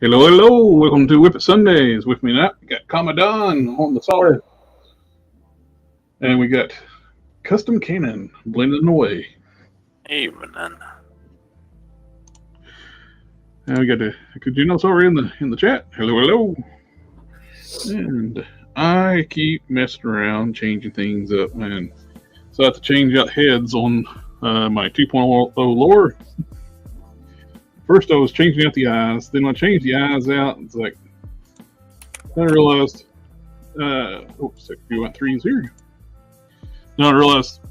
Hello, hello. Welcome to WIP IT Sundays. With me now, we got Commodon on the Sawyer. And we got Custom Cannon blending away. Evening. And we got the Sawyer in the chat. Hello, hello. And I keep messing around, changing things up, man. So I have to change out heads on my 2.0 lower. First, I was changing out the eyes. Then when I changed the eyes out, it's like, then I realized, oops, we went 3-0. Now I realized,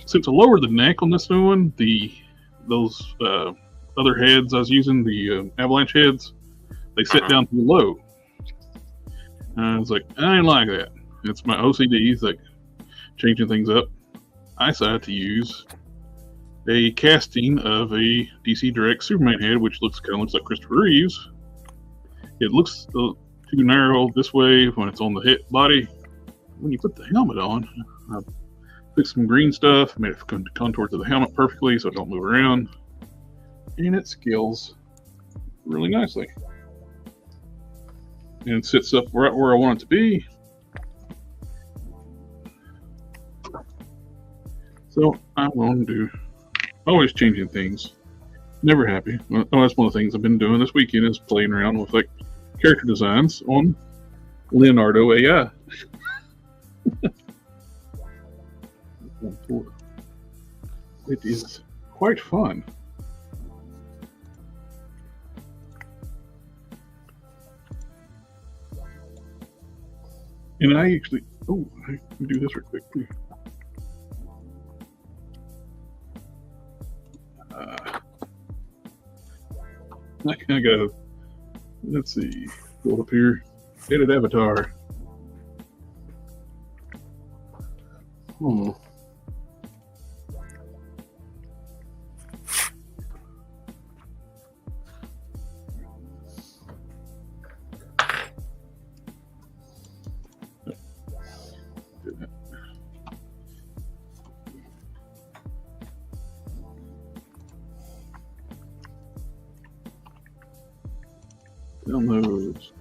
since I lowered the neck on this new one, those other heads I was using, the avalanche heads, they sit down too low. And I was like, I ain't like that. It's my OCD, it's like changing things up. I decided to use a casting of a DC Direct Superman head, which kind of looks like Christopher Reeves. It looks too narrow this way when it's on the head body. When you put the helmet on, I put some green stuff, made it contour to the helmet perfectly so it don't move around, and it scales really nicely. And it sits up right where I want it to be. So I'm going to always changing things. Never happy. Well, that's one of the things I've been doing this weekend is playing around with like character designs on Leonardo AI. It is quite fun. And I actually, I can do this real quick too. I gotta, let's see, go up here, edit avatar. Downloads.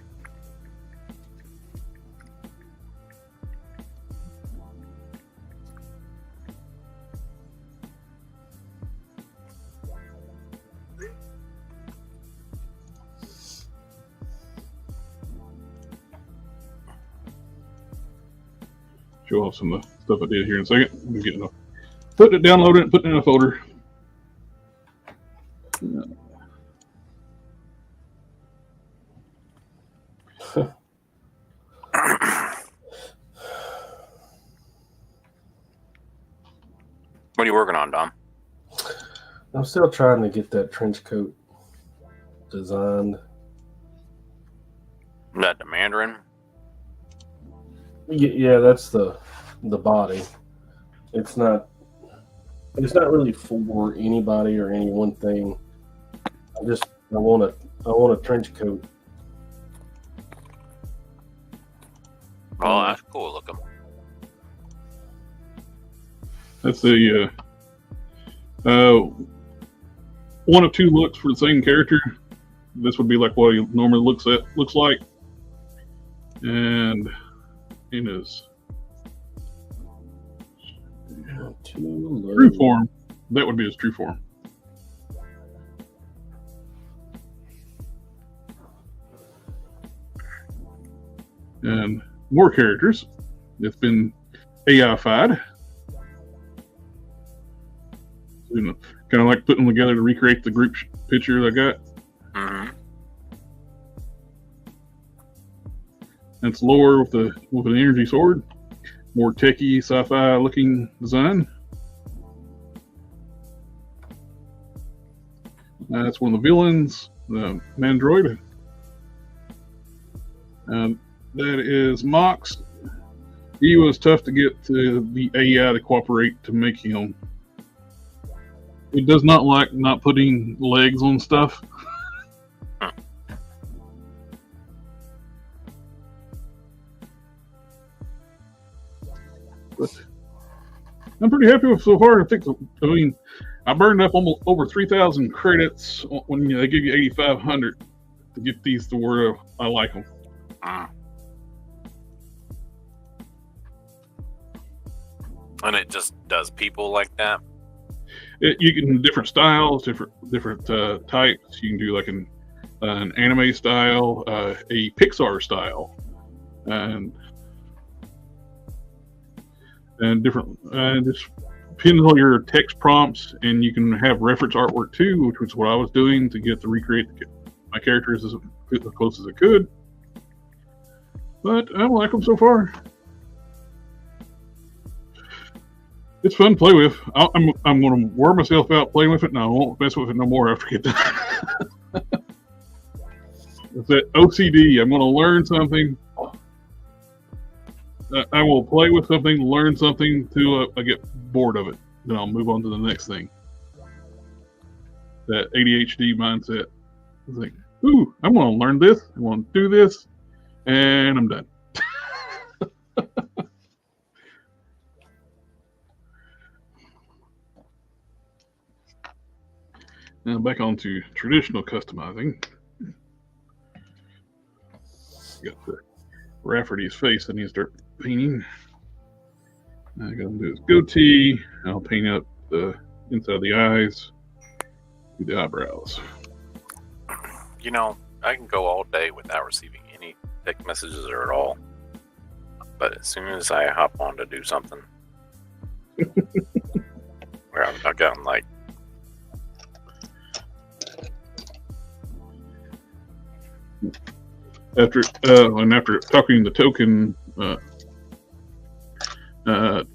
Show off some of the stuff I did here in a second. I'm getting putting it, downloading it, putting it in a folder. What are you working on, Dom? I'm still trying to get that trench coat designed. That the Mandarin? Yeah, that's the body. It's not really for anybody or any one thing. I want a trench coat. Oh, that's cool looking. That's the one of two looks for the same character. This would be like what he normally looks like, and in his true form, that would be his true form. And more characters. It's been AI-fied. Kind of like putting them together to recreate the group picture I got. It's lower with an energy sword, more techie, sci-fi looking design. That's one of the villains, the Mandroid. That is Mox. He was tough to get the AI to cooperate to make him. It does not like not putting legs on stuff. But I'm pretty happy with so far. I burned up almost over 3,000 credits when they give you 8,500 to get these to where I like them. And it just does people like that? You can different styles, different types. You can do like an anime style, a Pixar style, and different. Just depends on your text prompts, and you can have reference artwork too, which was what I was doing to get to recreate my characters as close as I could. But I like them so far. It's fun to play with. I'm going to wear myself out playing with it, and I won't mess with it no more after I get done. It's that OCD. I'm going to learn something. I will play with something, learn something till I get bored of it. Then I'll move on to the next thing. That ADHD mindset. It's like, ooh, I'm going to learn this. I'm going to do this, and I'm done. Now back on to traditional customizing. Got the Rafferty's face I need to start painting. I'm going to do his goatee. I'll paint up the inside of the eyes, do the eyebrows. You know, I can go all day without receiving any text messages or at all. But as soon as I hop on to do something, where I've gotten like, after talking to Token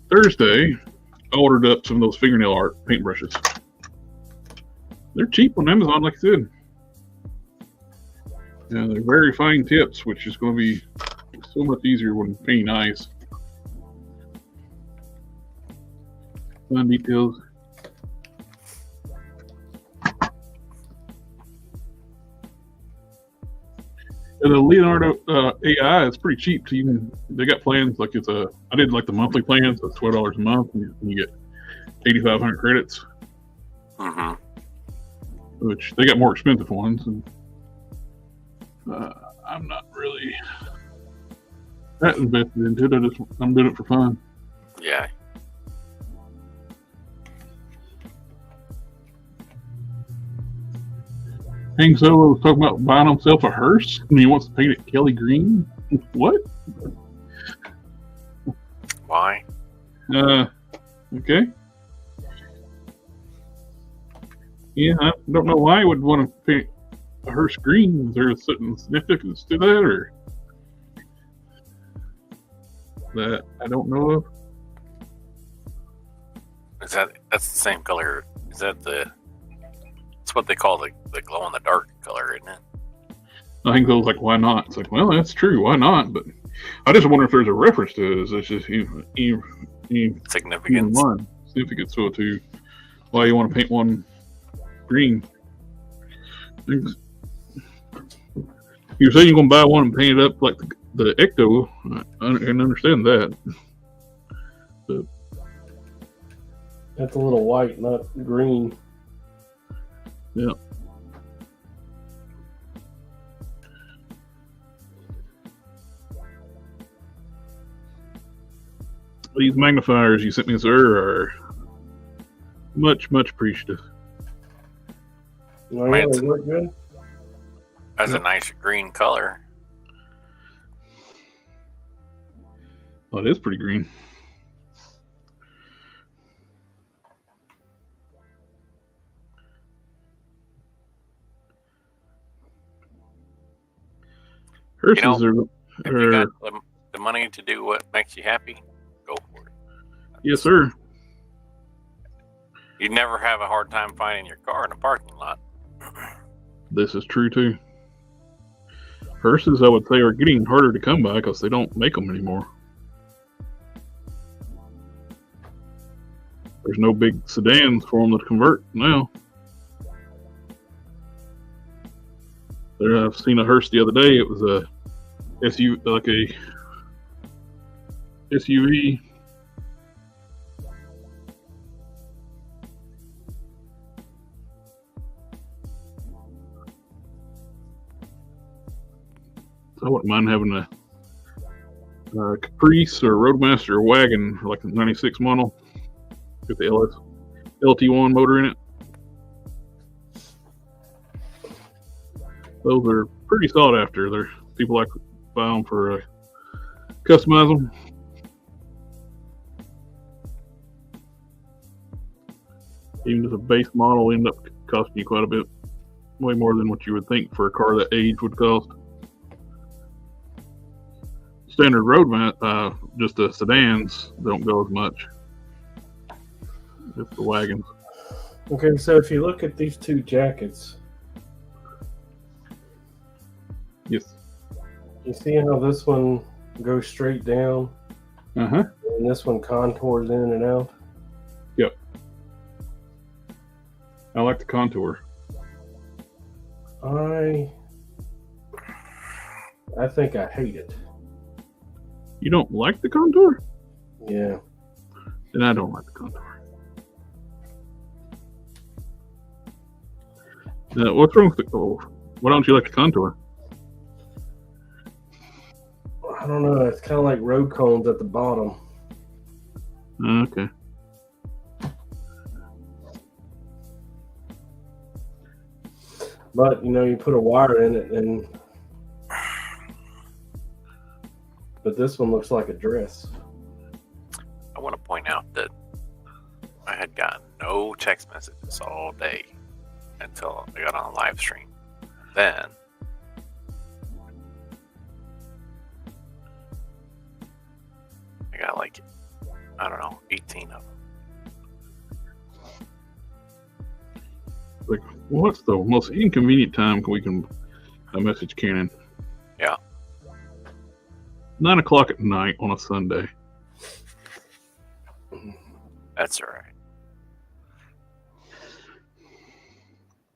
Thursday, I ordered up some of those fingernail art paintbrushes. They're cheap on Amazon, like I said. Yeah, they're very fine tips, which is going to be so much easier when painting eyes. Fine details. And the Leonardo AI is pretty cheap. So they got plans like I did like the monthly plan, so it's $12 a month, and you get 8,500 credits. mm-hmm. Which they got more expensive ones, and I'm not really that invested into it. I'm doing it for fun. Yeah. Hank Solo was talking about buying himself a hearse, and he wants to paint it Kelly green. What? Why? Okay. Yeah, I don't know why I would want to paint a hearse green. Is there a certain significance to that, or that I don't know of? That's the same color? Is that it's what they call the glow in the dark color, isn't it? I think those like, why not? It's like, well, that's true. Why not? But I just wonder if there's a reference to it. Is it's just Significance. Significance to why you want to paint one green. You're saying you're going to buy one and paint it up like the Ecto. I can understand that. But That's a little white, not green. yeah. These magnifiers you sent me, sir, are much, much appreciative. Oh, yeah, they work good. That's a nice green color. Oh, it is pretty green. Hearses If you got the money to do what makes you happy, go for it. Yes, sir. You'd never have a hard time finding your car in a parking lot. This is true too. Hearses, I would say, are getting harder to come by because they don't make them anymore. There's no big sedans for them to convert now. I've seen a hearse the other day. It was a SUV, like a SUV. I wouldn't mind having a Caprice or Roadmaster wagon, like a 96 model with the LT1 motor in it. Those are pretty sought after. People like to buy them for customize them. Even as a base model, end up costing you quite a bit, way more than what you would think for a car that age would cost. Standard road just the sedans don't go as much. Just the wagons. Okay, so if you look at these two jackets, yes, you see how this one goes straight down, and this one contours in and out. Yep. I like the contour. I think I hate it. You don't like the contour? Yeah. Then I don't like the contour. What's wrong with the? Oh, why don't you like the contour? I don't know. It's kind of like road cones at the bottom. Okay. But you put a wire in it, but this one looks like a dress. I want to point out that I had gotten no text messages all day until I got on a live stream. Then I got like, I don't know, 18 of them. Like, what's the most inconvenient time we can message Cannon? Yeah. 9 o'clock at night on a Sunday. That's all right.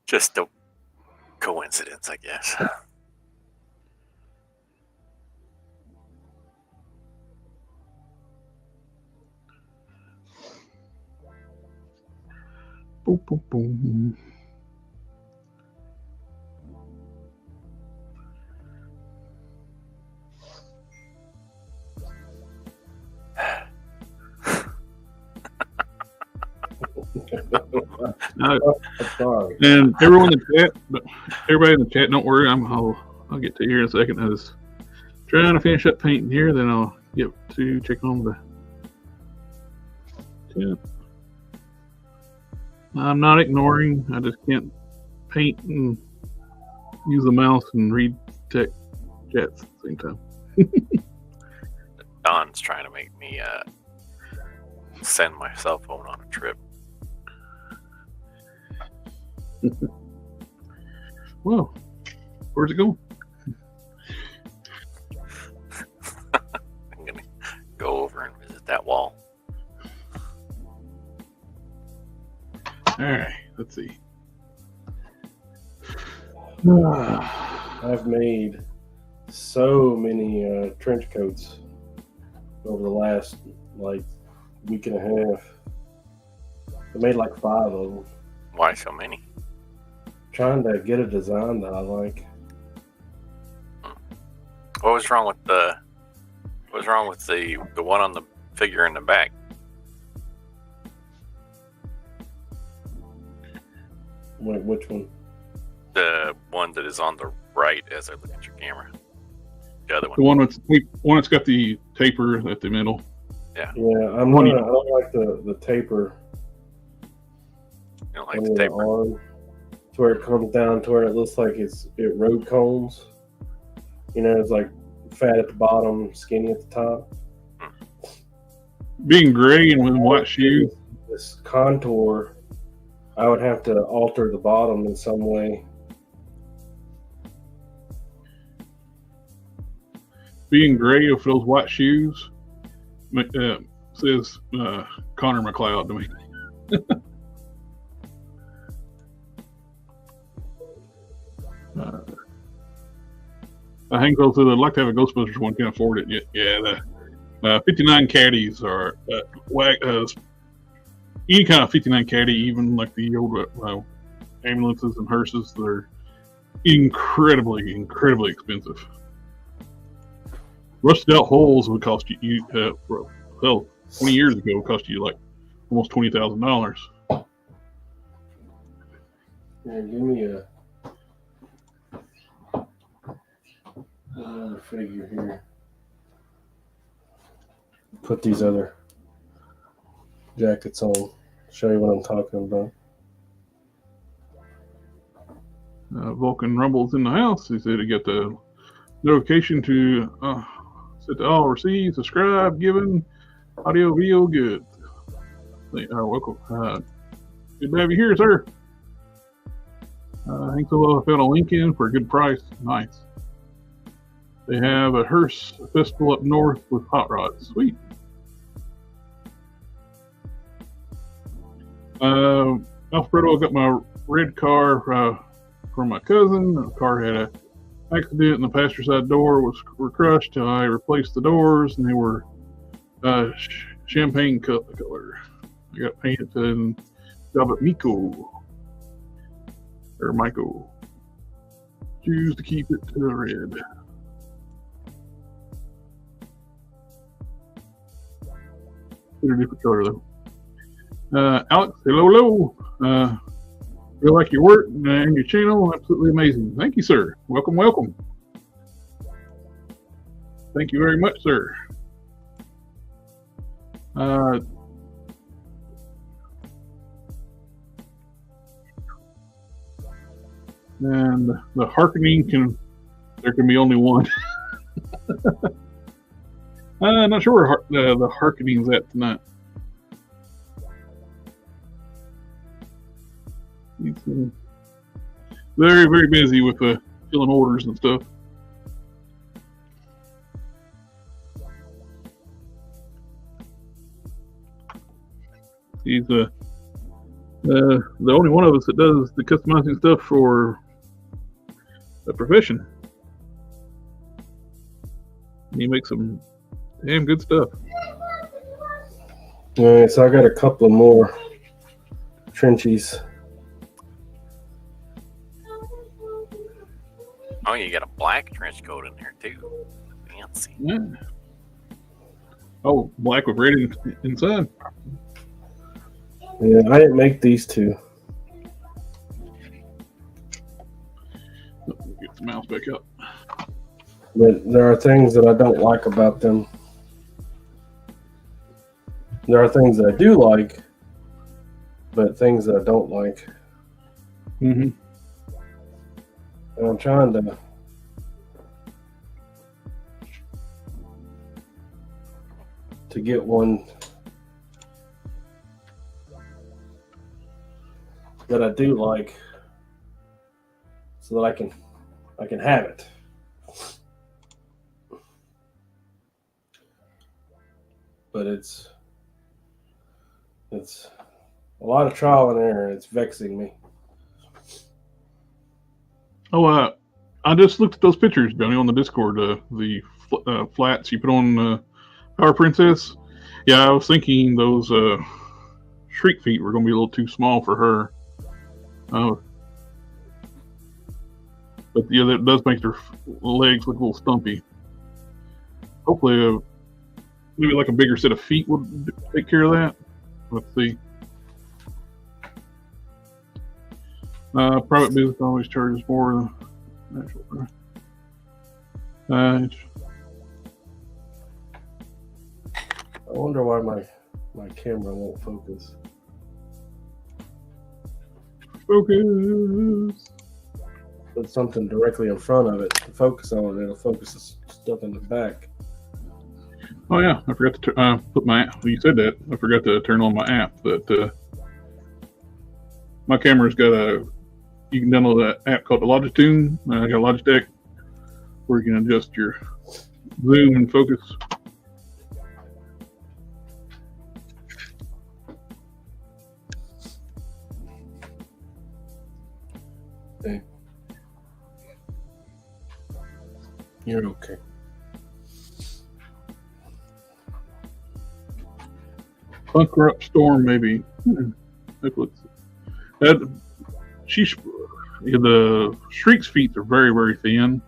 Just a coincidence, I guess. Boom, boom, boom. Sorry. And everybody in the chat, don't worry. I'll get to you here in a second. I was trying to finish up painting here, then I'll get to check on the chat. I'm not ignoring. I just can't paint and use the mouse and read tech chats at the same time. Don's trying to make me send my cell phone on a trip. Well, where's it going? I'm gonna go over and visit that wall. All right, let's see. I've made so many trench coats over the last week and a half. I made 5 of them. Why so many? Trying to get a design that I like. What was wrong with the one on the figure in the back? Wait, which one? The one that is on the right as I look at your camera. The other one. The one that's got the taper at the middle. Yeah. Yeah, I don't like the taper. You don't like the taper? Arm, to where it comes down to where it looks like it road cones. It's like fat at the bottom, skinny at the top. Being gray and with white shoes. This contour, I would have to alter the bottom in some way. Being gray with those white shoes says Connor McLeod to me. I hang close to I'd like to have a Ghostbusters one. Can't afford it yet. Yeah, the 59 caddies are any kind of 59 caddy, even like the old ambulances and hearses. They're incredibly expensive. Rusted out holes would cost you, 20 years ago, would cost you like almost $20,000. Yeah, give me another figure here. Put these other jackets on. Show you what I'm talking about. Vulcan Rumble's in the house. He said he got the notification to set to all received, subscribe, given, audio, video, good. Welcome. Good to have you here, sir. Thanks a lot. I found a link in for a good price. Nice. They have a hearse festival up north with hot rods. Sweet. Alfredo got my red car from my cousin. The car had an accident and the passenger side door were crushed. I replaced the doors and they were champagne color. I got painted in Velvet Miko. Or Michael. Choose to keep it to the red. They're a different color though. Alex, hello. Feel like your work and your channel, absolutely amazing. Thank you, sir. Welcome, welcome. Thank you very much, sir. And the hearkening there can be only one. I'm not sure where the hearkening's at tonight. He's very, very busy with filling orders and stuff. He's the only one of us that does the customizing stuff for the profession. He makes some damn good stuff. All right, so I got a couple of more trenchies. Oh, you got a black trench coat in there too. Fancy. Yeah. Oh, black with red inside. Yeah, I didn't make these two. Get the mouse back up. But there are things that I don't like about them. There are things that I do like, but things that I don't like. Mm-hmm. And I'm trying to get one that I do like, so that I can have it. But it's a lot of trial and error. It's vexing me. Oh, I just looked at those pictures, Johnny, on the Discord. The flats you put on Power Princess. Yeah, I was thinking those Shriek feet were going to be a little too small for her. But yeah, that does make their legs look a little stumpy. Hopefully, maybe like a bigger set of feet would take care of that. Let's see. Private business always charges more than actual price. I wonder why my camera won't focus. Focus. Put something directly in front of it to focus on, and it'll focus the stuff in the back. Oh yeah, I forgot to put my. Well, you said that. I forgot to turn on my app. But my camera's got you can download an app called the Logitune. I got a Logitech where you can adjust your zoom and focus. Okay. You're okay. Bunker Up Storm, maybe. That looks. The Shriek's feet are very, very thin.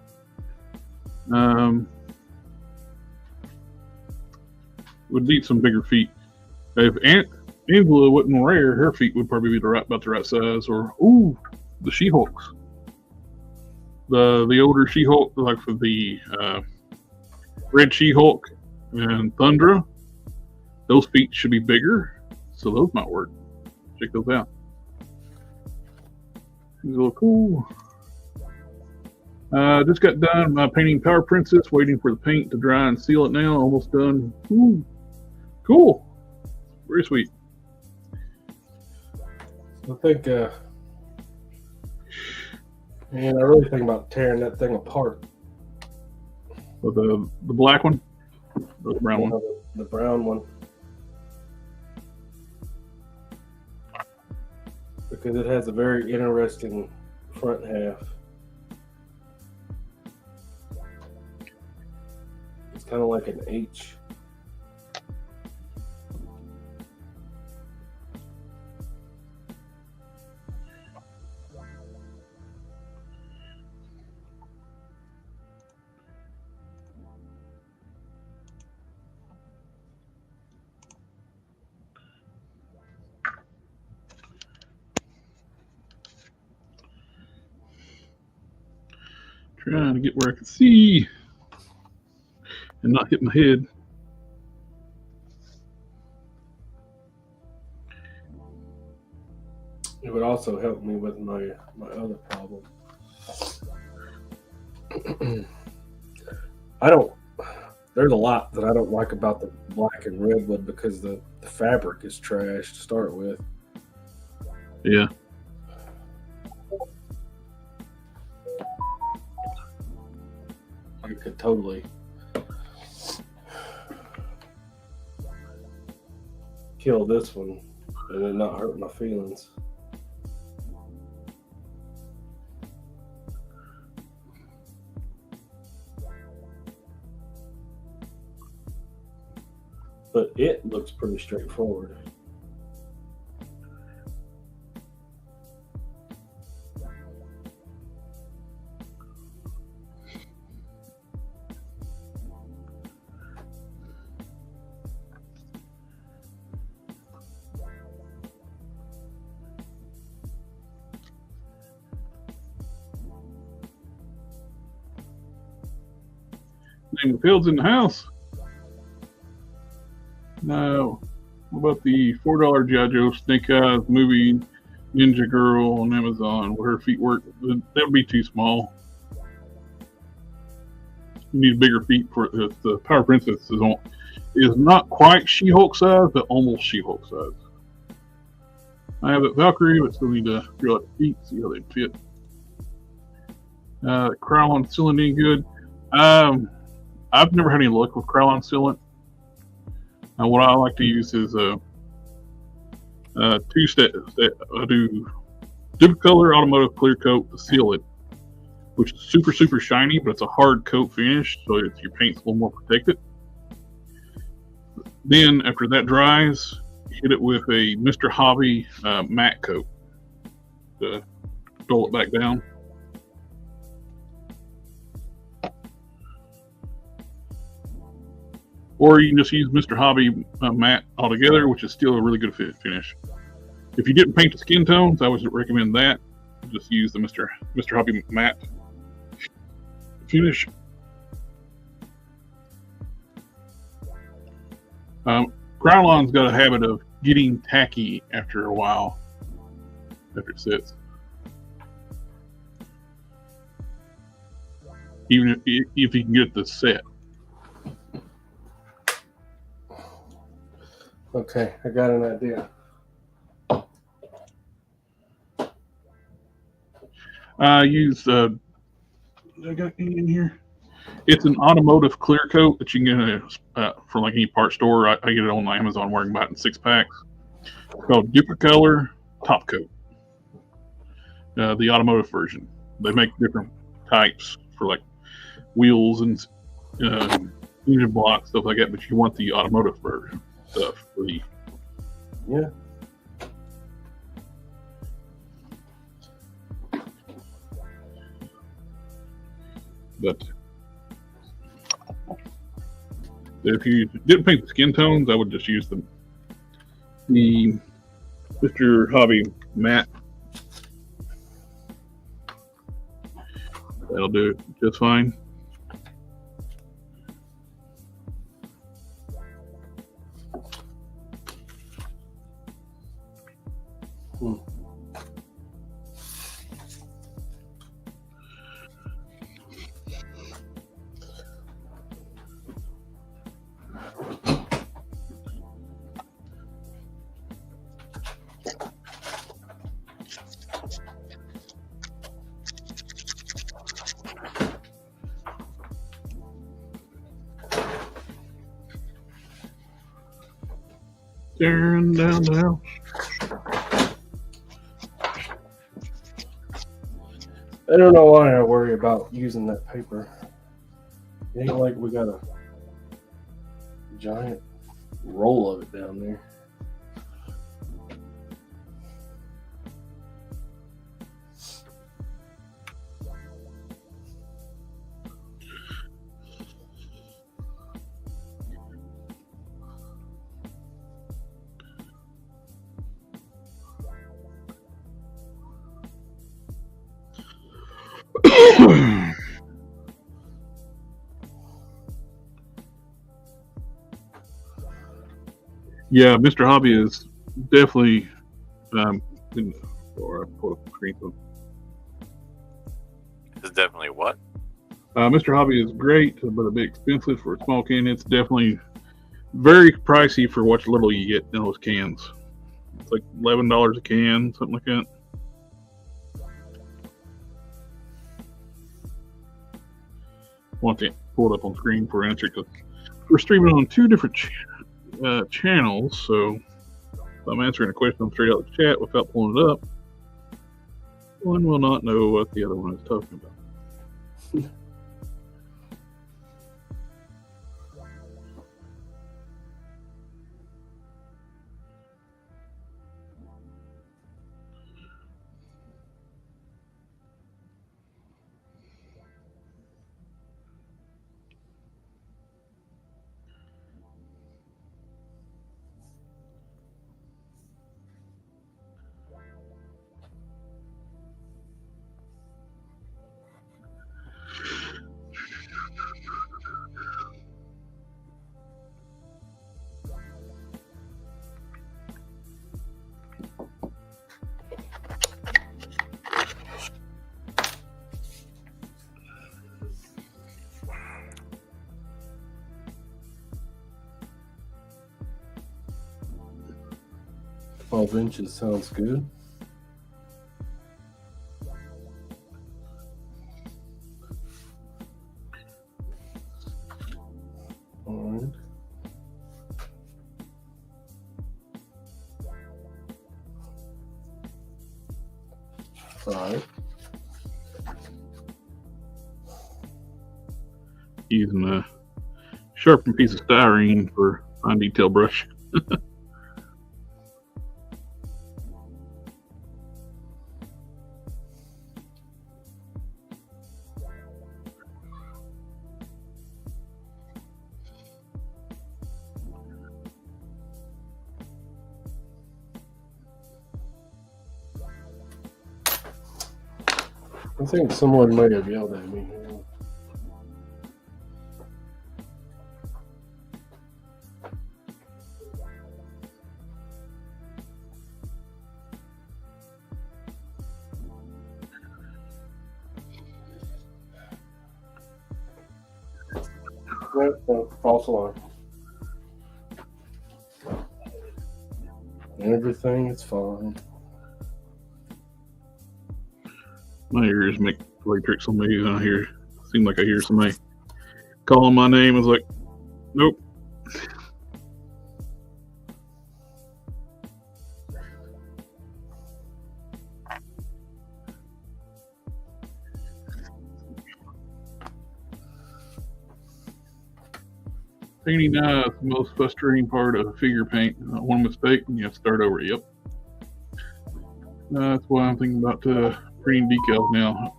would need some bigger feet. If Angela wasn't rare, her feet would probably be about the right size. Or the She-Hulks, the older She-Hulk, like for the Red She-Hulk and Thundra, those feet should be bigger, so those might work. Check those out. These look cool. Just got done painting Power Princess, waiting for the paint to dry and seal it now. Almost done. Ooh, cool. Very sweet. I think, man, I really think about tearing that thing apart. The black one? Or the brown one? The brown one. Because it has a very interesting front half. It's kind of like an H. Trying to get where I can see and not hit my head. It would also help me with my other problem. There's a lot that I don't like about the black and red wood because the fabric is trash to start with. Yeah. I could totally kill this one and it not hurt my feelings. But it looks pretty straightforward. Name the Fields in the house. No. What about the $4 G.I. Joe Snake Eyes movie Ninja Girl on Amazon? Where her feet work? That would be too small. You need bigger feet for it. The Power Princess is not quite She-Hulk size, but almost She-Hulk size. I have that Valkyrie, but still need to drill out the feet, see how they fit. Krylon sealant ain't good. I've never had any luck with Krylon sealant. What I like to use is two steps. I do Duplicolor Automotive Clear Coat to seal it, which is super, super shiny, but it's a hard coat finish, so your paint's a little more protected. Then, after that dries, hit it with a Mr. Hobby matte coat to roll it back down. Or you can just use Mr. Hobby matte altogether, which is still a really good finish. If you didn't paint the skin tones, I would recommend that. Just use the Mr. Hobby matte finish. Krylon's got a habit of getting tacky after a while, after it sits. Even if you can get the set. Okay, I got an idea. Use I got any in here. It's an automotive clear coat that you can get from like any part store. I get it on Amazon, where I can buy it in 6 packs. It's called Duplicolor Top Coat. The automotive version. They make different types for like wheels and engine blocks, stuff like that. But you want the automotive version stuff for the yeah. But If you didn't paint the skin tones, I would just use the Mr. Hobby matte. That'll do it just fine. Staring down the house. I don't know why I worry about using that paper. It ain't like we got a giant roll of it down there. Yeah, Mr. Hobby is definitely or I pull up the screen. It's definitely what? Mr. Hobby is great, but a bit expensive for a small can. It's definitely very pricey for what little you get in those cans. It's like $11 a can, something like that. Want to pull it up on screen for answer because we're streaming on two different channels, so if I'm answering a question straight out of the chat without pulling it up, one will not know what the other one is talking about. Inches sounds good. All right. All right. Using a sharpened piece of styrene for fine detail brush. I think someone might have yelled at me. No, false alarm. Everything is fine. My ears make play tricks on me, and I hear, seem like I hear somebody calling my name. It's like, nope. Painting is the most frustrating part of figure paint. One mistake and you have to start over. Yep. That's why I'm thinking about printing decals now.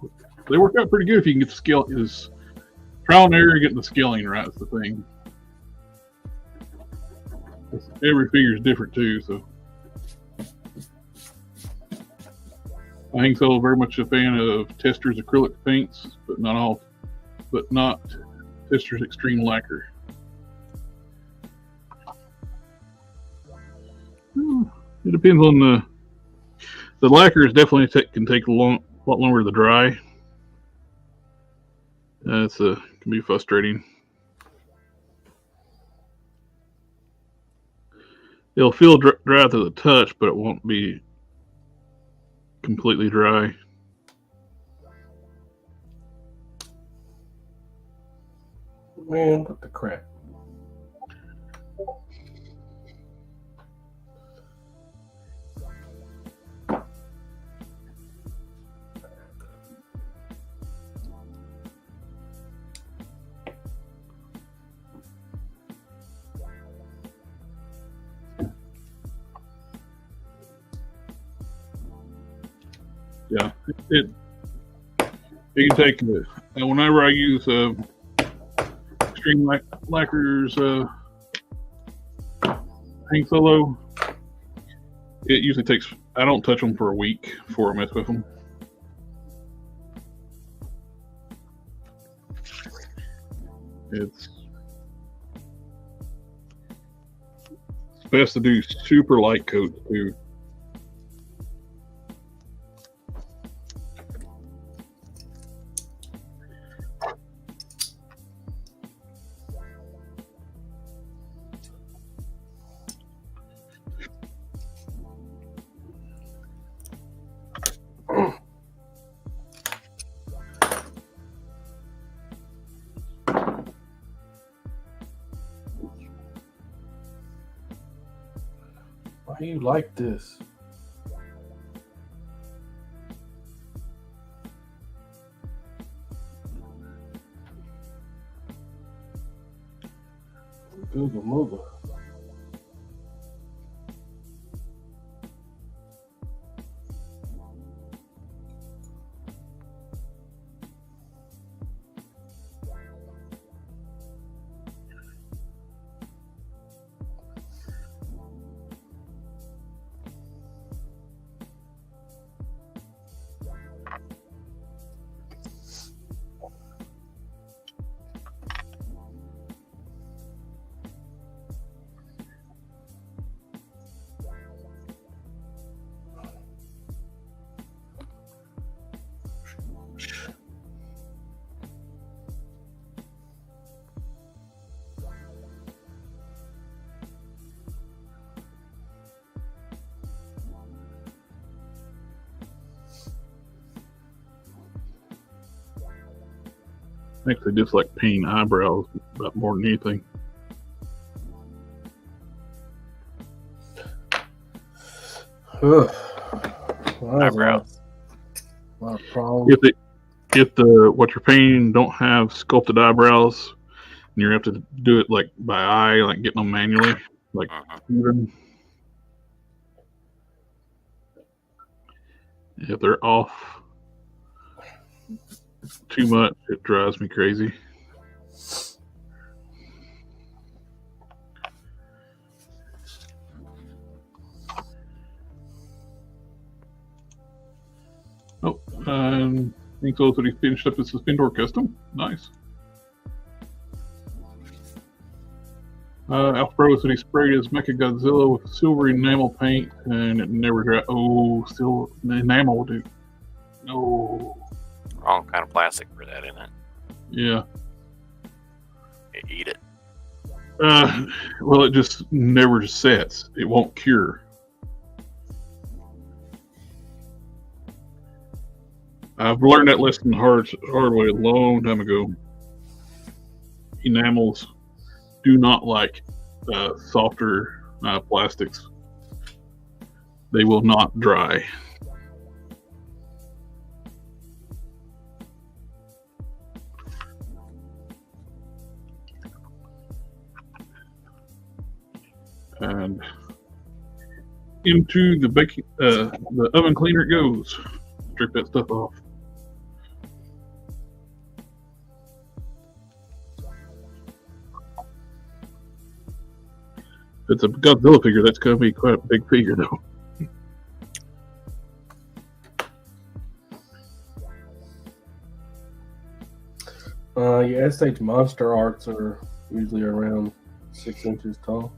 They work out pretty good if you can get the scale. Is trial and error getting the scaling right is the thing. Every figure is different too, so. I ain't so very much a fan of Tester's acrylic paints, but not Tester's Extreme Lacquer. It depends on the lacquers. Definitely can take a lot longer to dry. That's can be frustrating. It'll feel dry to the touch, but it won't be completely dry. Man, what the crap? Yeah, it can take. Whenever I use Extreme Lacquer's paint solo, it usually takes. I don't touch them for a week before I mess with them. It's best to do super light coats too. Why do you like this? Google Moogle. Actually, just like painting eyebrows about more than anything. Eyebrows. A lot of problems. If what you're painting don't have sculpted eyebrows, and you have to do it like by eye, like getting them manually, like even. If they're off too much, it drives me crazy. Oh, I think so. That he finished up his suspendor custom. Nice. Alpha Pro said he sprayed his Mecha Godzilla with silver enamel paint and it never dried. Oh, still the enamel, dude. No. Wrong kind of plastic for that, isn't it? Yeah. You eat it. Well, it just never sets. It won't cure. I've learned that lesson the hard way a long time ago. Enamels do not like softer plastics. They will not dry. And into the oven cleaner it goes. Strip that stuff off. If it's a Godzilla figure, that's going to be quite a big figure, though. Your SH Monster Arts are usually around 6 inches tall.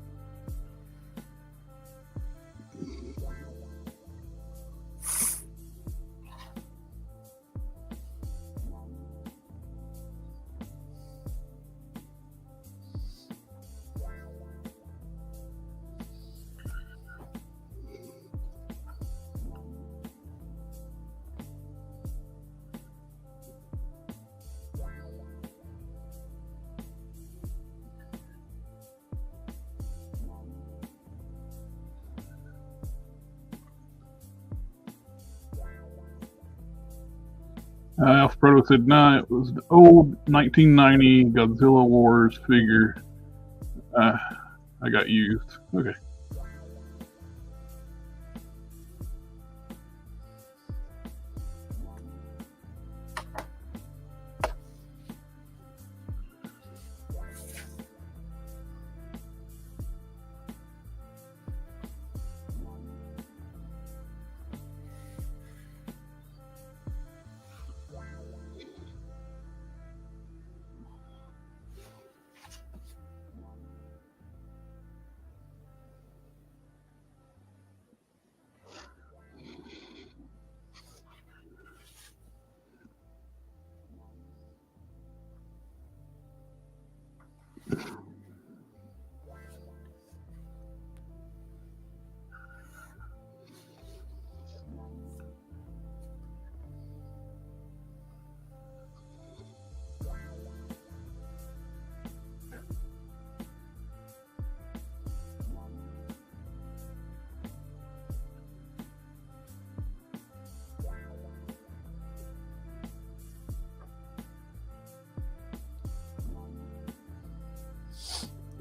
Alpha Proto said, nah, it was the old 1990 Godzilla Wars figure I got used. Okay.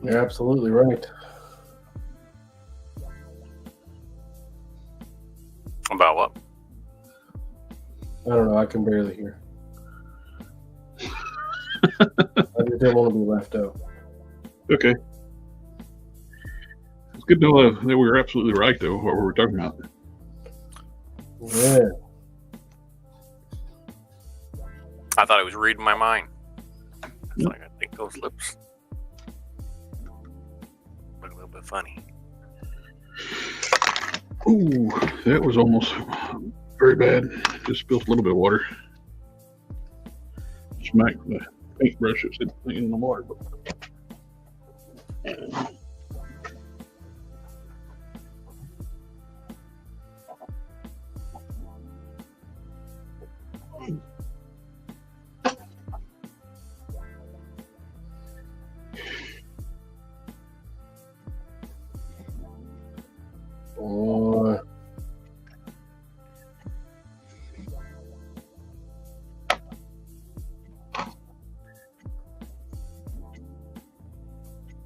You're absolutely right. About what? I don't know. I can barely hear. I just didn't want to be left out. Okay. It's good to know that we were absolutely right, though, what we were talking about. Yeah. I thought he was reading my mind. It's like, I think those lips look a little bit funny. Ooh, that was almost very bad. Just spilled a little bit of water. Smacked the paintbrush that's in the water. Oh.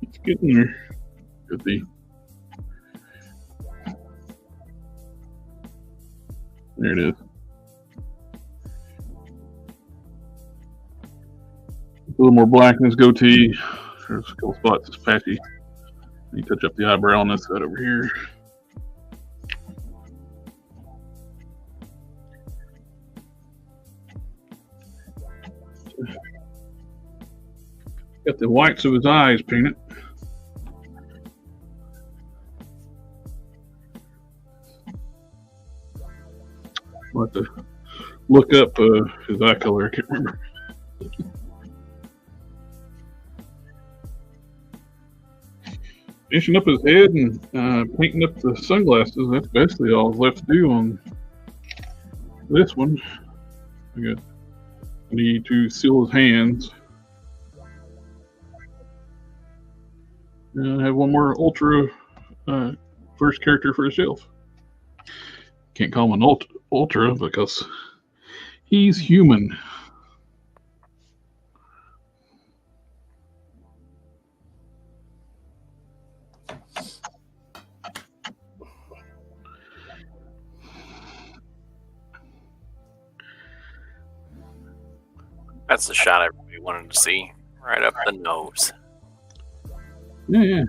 It's getting there. Could be. There it is. A little more black in his goatee. There's a couple spots that's patchy. You touch up the eyebrow on this side over here. Got the whites of his eyes painted. I'll have to look up his eye color. I can't remember. Finishing up his head and painting up the sunglasses. That's basically all left to do on this one. I need to seal his hands. And I have one more ultra first character for the shelf. Can't call him an ultra because he's human. That's the shot everybody wanted to see. Right up the nose. Yeah.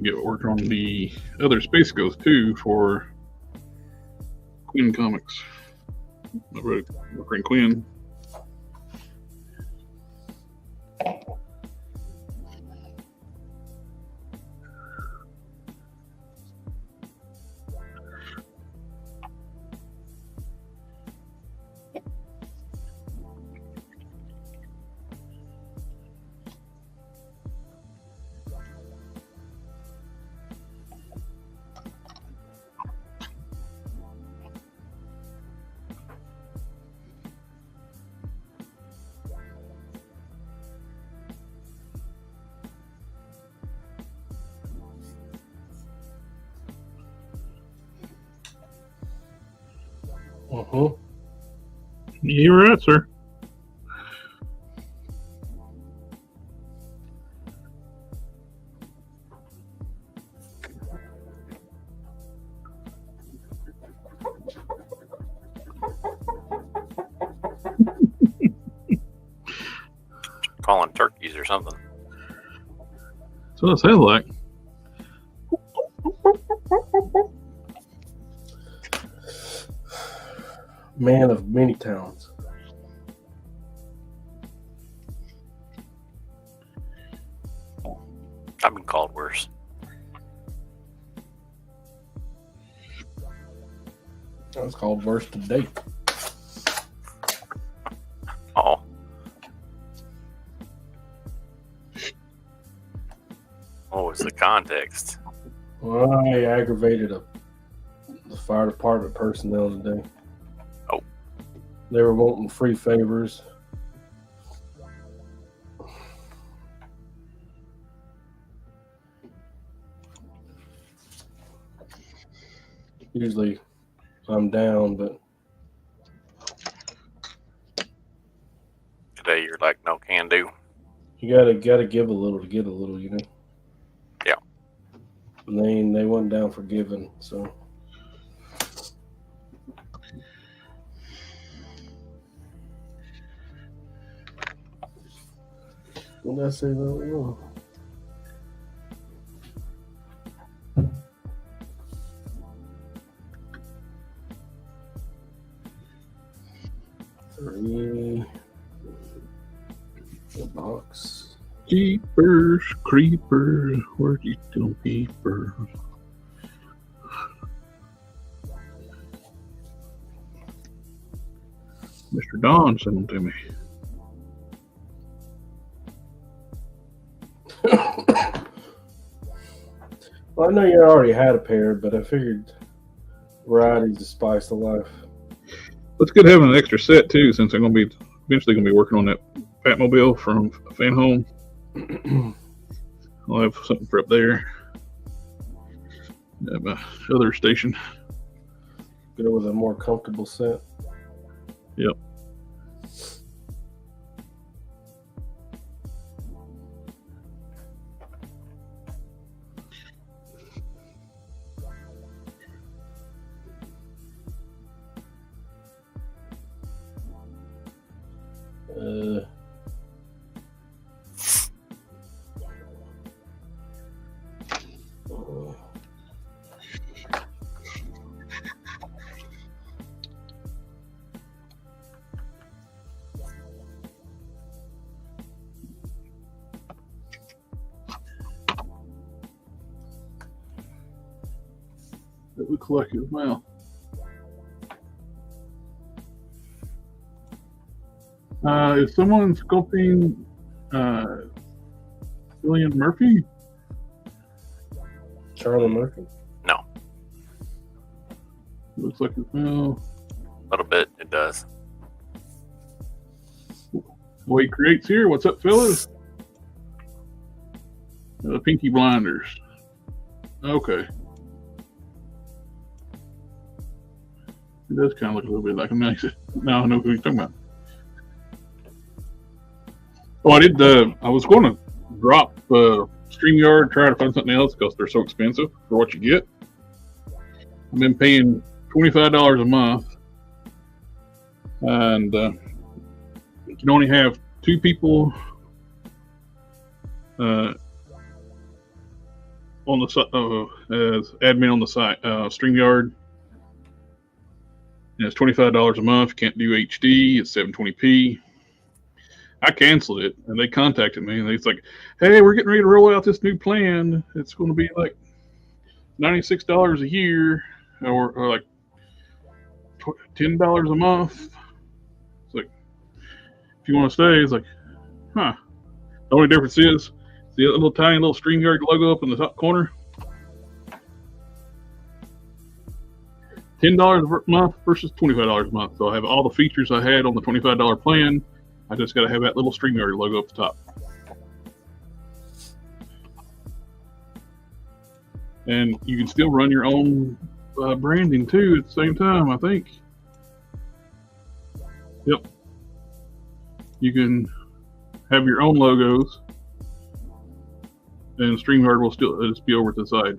get working on the other Space Ghost too for Quinn Comics. I wrote working Quinn. You're right, sir. Calling turkeys or something. That's what it sounds like. Man of many talents. I've been called worse. I was called worse to date. Oh. What was the context? Well, I aggravated the fire department personnel today. Oh. They were wanting free favors. Usually I'm down, but Today you're like, no can do. you gotta give a little to get a little, you know. Yeah. And they went down for giving, so. What did I say about it? Three. The box. Jeepers, creepers, where's you still peepers? Mr. Don sent them to me. Well, I know you already had a pair, but I figured variety's the spice of life. It's good having an extra set too, since I'm eventually gonna be working on that Batmobile from Fan Home. I'll have something for up there. At my other station. Go with a more comfortable set. Yep. It looks like it as well. Is someone sculpting Cillian Murphy? Charlie Murphy? No. Looks like it as well. A little bit, it does. What he creates here. What's up, fellas? Pinky Blinders. Okay. It does kind of look a little bit like him. Now I know who he's talking about. Oh, I was going to drop StreamYard, try to find something else because they're so expensive for what you get. I've been paying $25 a month, and you can only have 2 people on on the as admin on the site, StreamYard. And it's $25 a month. You can't do HD. It's 720p. I canceled it, and they contacted me, and they're like, "Hey, we're getting ready to roll out this new plan. It's going to be like $96 a year, or like $10 a month." It's like, if you want to stay, it's like, huh. The only difference is the little tiny little StreamYard logo up in the top corner. $10 a month versus $25 a month. So I have all the features I had on the $25 plan. I just got to have that little StreamYard logo up the top. And you can still run your own branding too at the same time, I think. Yep. You can have your own logos, and StreamYard will still just be over to the side.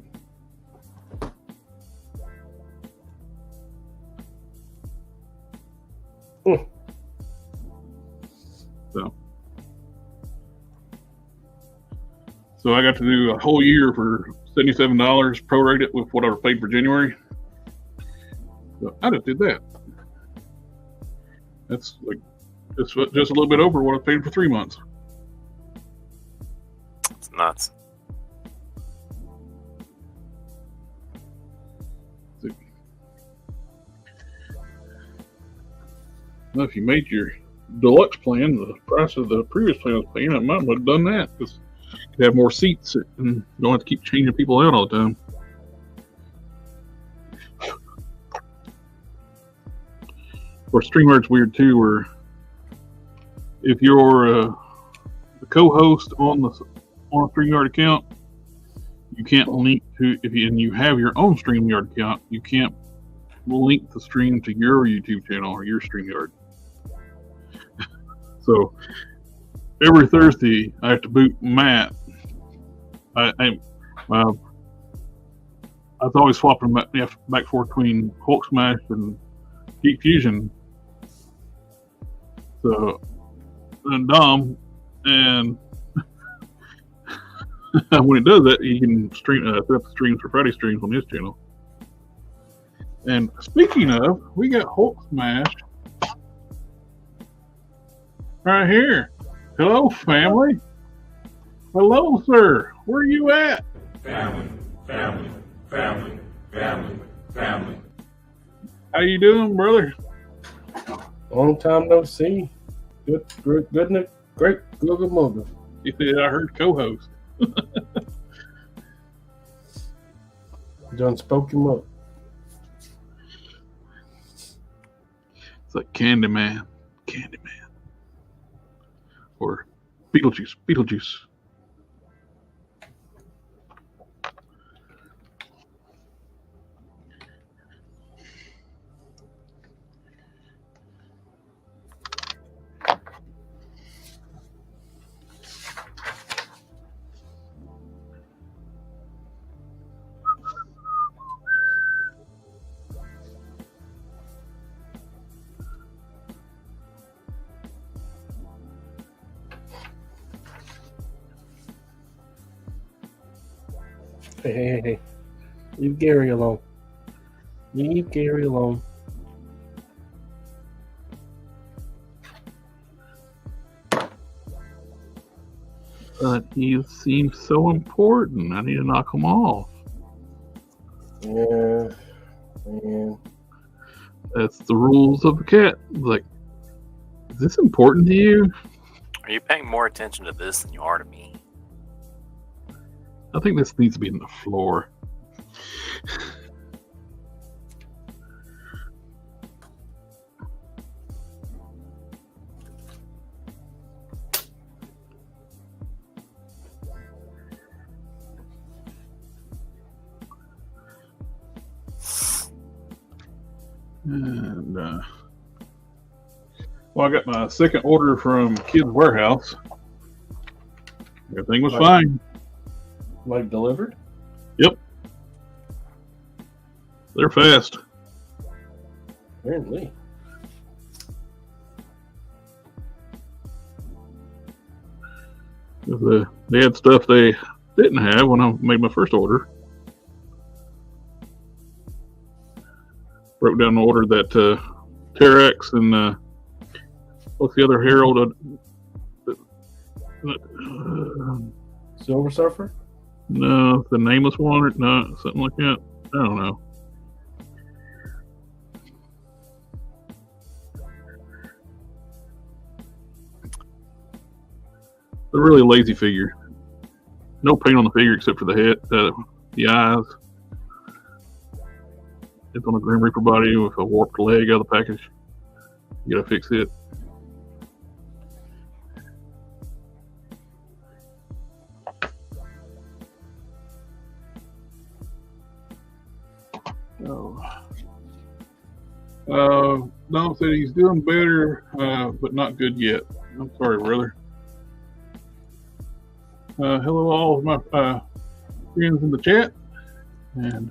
So I got to do a whole year for $77, prorate it with whatever paid for January. So I just did that. That's like just a little bit over what I paid for 3 months. It's nuts. Well, if you made your deluxe plan, the price of the previous plan was paying, I might have done that because you could have more seats and don't have to keep changing people out all the time. Or StreamYard's weird too, where if you're a co-host on a StreamYard account, you can't link to and you have your own StreamYard account, you can't link the stream to your YouTube channel or your StreamYard. So every Thursday I have to boot Matt. I was always swapping back and forth between Hulk Smash and Geek Fusion. So and Dom, and when it does that, he can stream set up the streams for Friday streams on his channel. And speaking of, we got Hulk Smash right here. Hello, family. Hello, sir. Where are you at? Family, family, family, family, family. How you doing, brother? Long time no see. Good, great, good mother. He said, I heard co-host. Done spoke him up. It's like Candyman. Or Beetlejuice. Hey. Leave Gary alone. But he seems so important. I need to knock him off. Yeah, man. That's the rules of the cat. Like, is this important to you? Are you paying more attention to this than you are to me? I think this needs to be in the floor. And well, I got my second order from Kids Warehouse. Everything was fine. Like delivered? Yep. They're fast. Apparently. They had stuff they didn't have when I made my first order. Wrote down the order that Terex and what's the other Herald? Silver Surfer? No, the nameless one, or no, something like that. I don't know. A really lazy figure. No paint on the figure except for the head, the eyes. It's on a Grim Reaper body with a warped leg out of the package. You gotta fix it. Don said he's doing better, but not good yet. I'm sorry, brother. Hello, all of my friends in the chat, and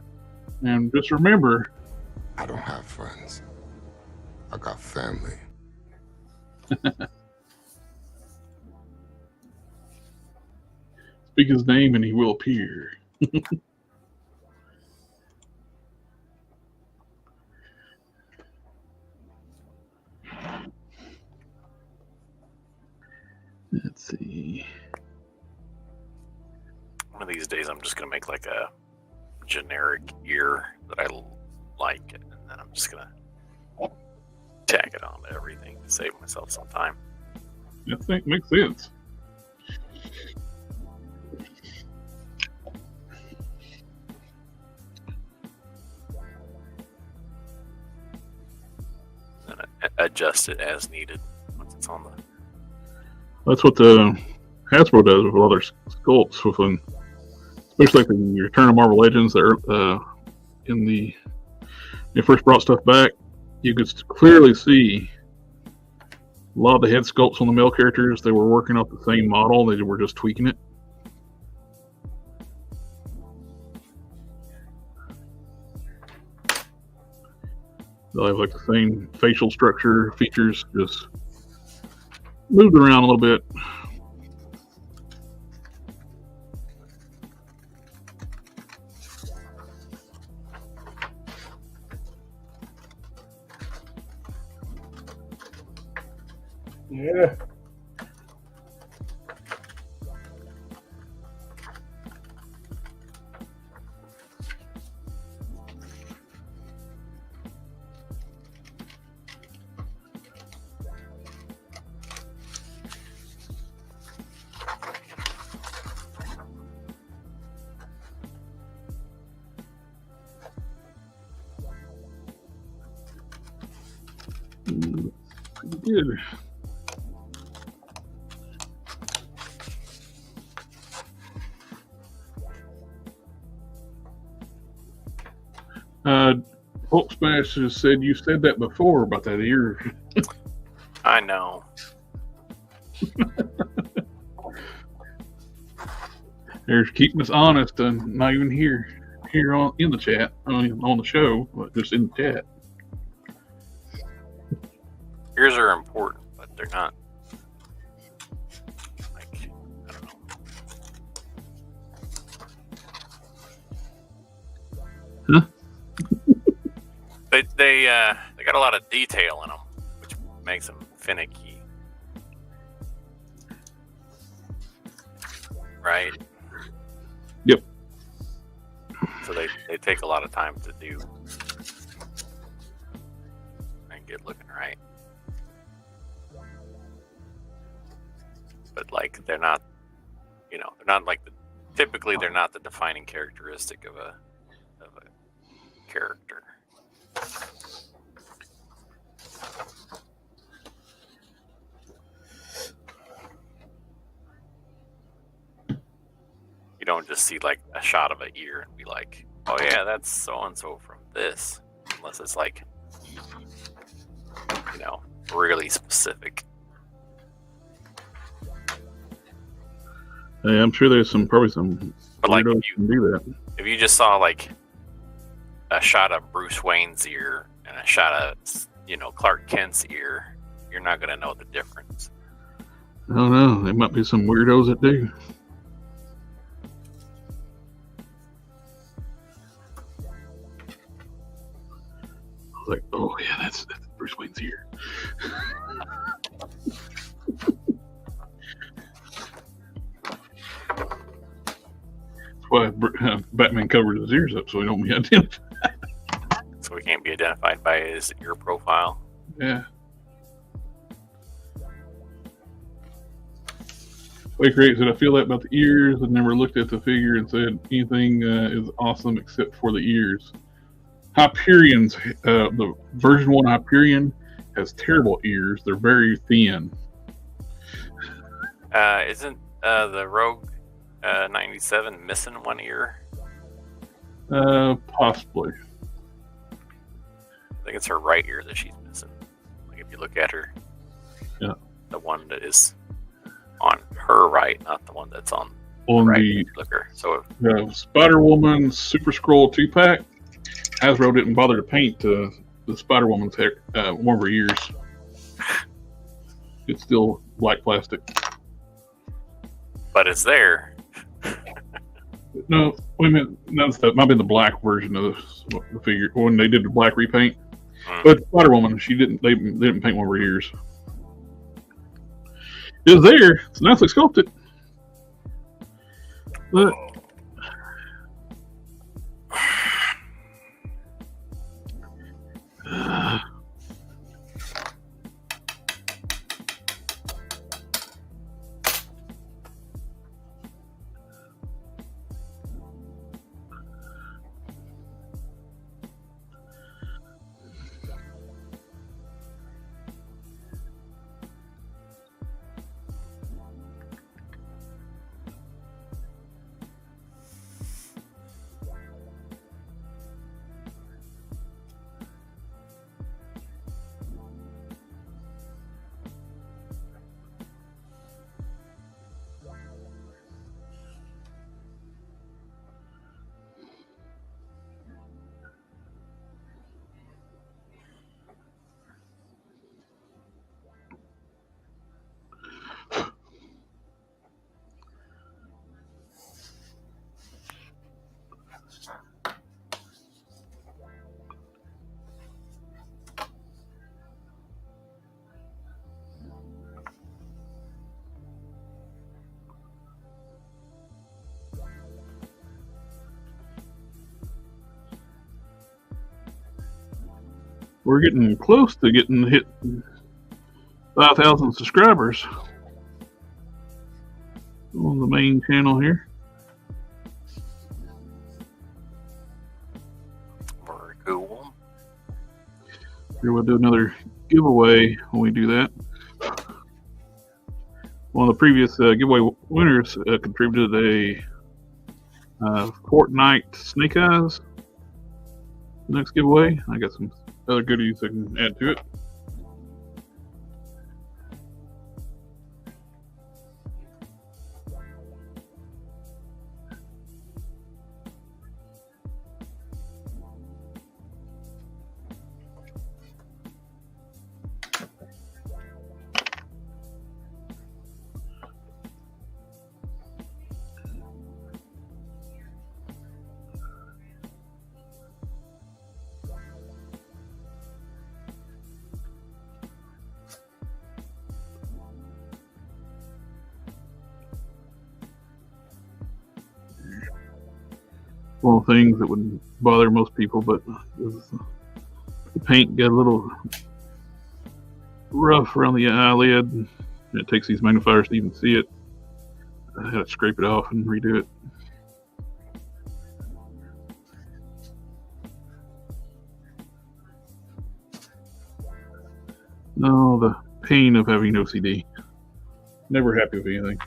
just remember, I don't have friends. I got family. Speak his name, and he will appear. Let's see. One of these days, I'm just gonna make like a generic ear that I like, and then I'm just gonna tack it on to everything to save myself some time. I think makes sense. And adjust it as needed once it's on the. That's what the Hasbro does with all their sculpts, especially like the Return of Marvel Legends. That are in the when they first brought stuff back, you could clearly see a lot of the head sculpts on the male characters. They were working off the same model; they were just tweaking it. They'll have like the same facial structure, features, just moved around a little bit. Yeah. Good. Hulk Smash just said you said that before about that ear. I know. They're keeping us honest and not even here on in the chat, on the show, but just in the chat. Ears are important, but they're not. Like, I don't know. Huh? They got a lot of detail in them, which makes them finicky, right? Yep. So they take a lot of time to do and get looking right. But like they're not, they're not like typically they're not the defining characteristic of a character. You don't just see like a shot of an ear and be like, oh yeah, that's so and so from this, unless it's like, really specific. Hey, I'm sure there's probably some But like weirdos can do that. if you just saw like a shot of Bruce Wayne's ear and a shot of Clark Kent's ear, you're not gonna know the difference. I don't know. There might be some weirdos that do. like, oh yeah, that's Bruce Wayne's ear. That's why Batman covered his ears up so he don't be identified. So we can't be identified by his ear profile. Yeah. Wake Rate said, I feel that about the ears. I never looked at the figure and said anything is awesome except for the ears. Hyperion's, the version 1 Hyperion has terrible ears. They're very thin. Isn't the Rogue 97 missing one ear? Possibly. I think it's her right ear that she's missing. Like if you look at her, yeah, the one that is on her right, not the one that's on On right. the Looker. So Spider-Woman Super Scroll 2-pack, Hasbro didn't bother to paint the Spider-Woman's hair, one of her ears. It's still black plastic. but it's there. No, wait a minute. No, that might be the black version of the figure when they did the black repaint. But Spider-Woman, she didn't. They didn't paint one of her ears. It was there. It's nicely sculpted. But we're getting close to getting hit 5,000 subscribers on the main channel here. Very cool. Here we'll do another giveaway when we do that. One of the previous giveaway winners contributed a Fortnite Snake Eyes. Next giveaway, I got some other goodies I can add to it. One of the things that would bother most people, but the paint got a little rough around the eyelid, and it takes these magnifiers to even see it. I had to scrape it off and redo it. No, the pain of having OCD. Never happy with anything.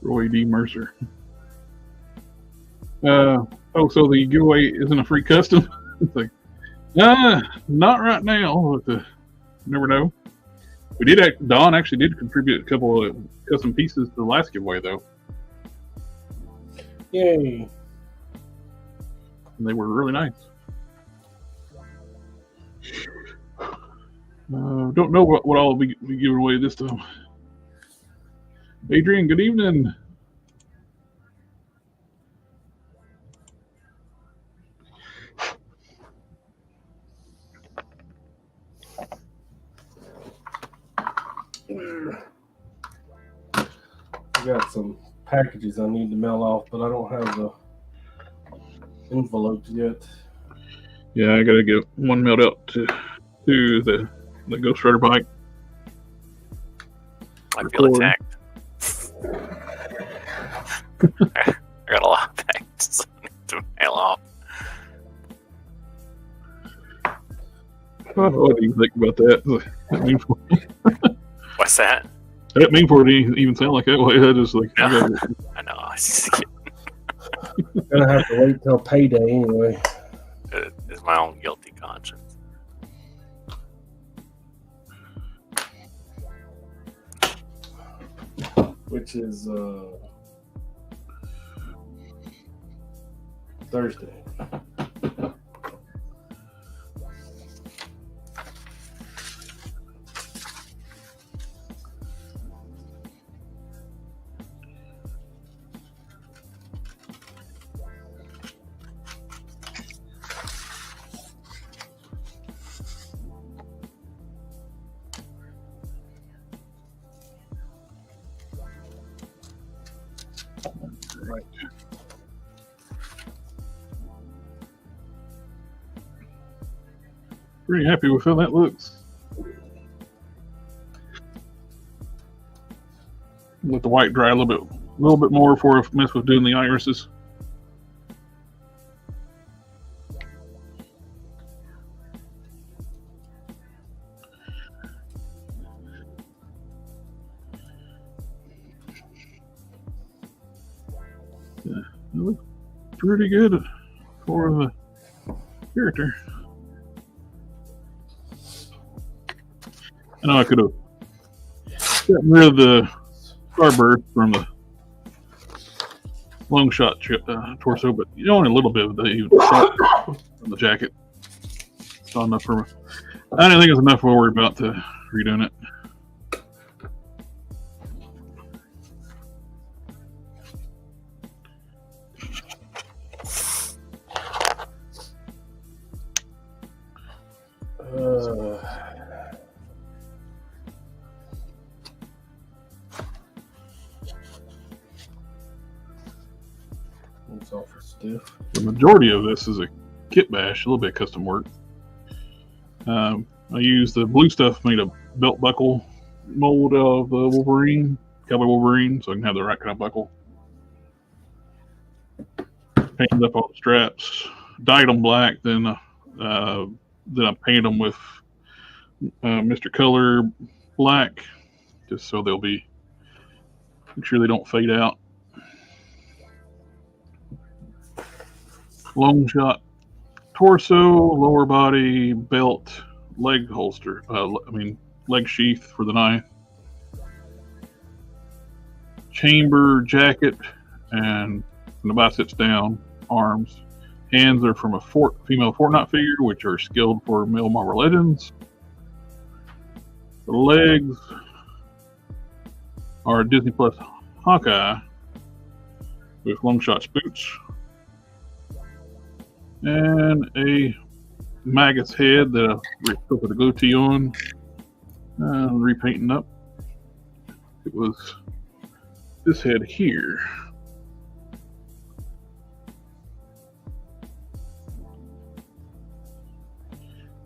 Roy D. Mercer. So the giveaway isn't a free custom? It's like, not right now, but never know. We did. Don actually did contribute a couple of custom pieces to the last giveaway, though. Yay! And they were really nice. Don't know what all we give away this time. Adrian, good evening. I got some packages I need to mail off, but I don't have the envelopes yet. Yeah, I gotta get one mailed out to the Ghost Rider bike. I feel attacked. I got a lot of packages to mail off. What do you think about that? What's that? I didn't mean for it to even sound like that way. I just like No. I know. I just Gonna have to wait till payday anyway. It's my own guilty conscience. Which is Thursday. Right. Pretty happy with how that looks. Let the white dry a little bit more before I mess with doing the irises. Yeah, it looks pretty good for the character. I know I could have gotten rid of the starburst from the long shot torso, but only a little bit of the from the jacket. It's not enough for me. I didn't think it was enough to worry about to redoing it. It's awful stiff. The majority of this is a kit bash, a little bit of custom work. I used the blue stuff, made a belt buckle mold of the Wolverine, Cowboy Wolverine, so I can have the right kind of buckle. Painted up all the straps, dyed them black, then I painted them with Mr. Color black, just so they'll be, make sure they don't fade out. Long shot torso, lower body, belt, leg holster, leg sheath for the knife, chamber, jacket, and from the biceps down, arms. Hands are from a female Fortnite figure, which are skilled for male Marvel Legends. The legs are Disney Plus Hawkeye with long shot boots. And a Magus head that I put the goatee on, repainting up. It was this head here.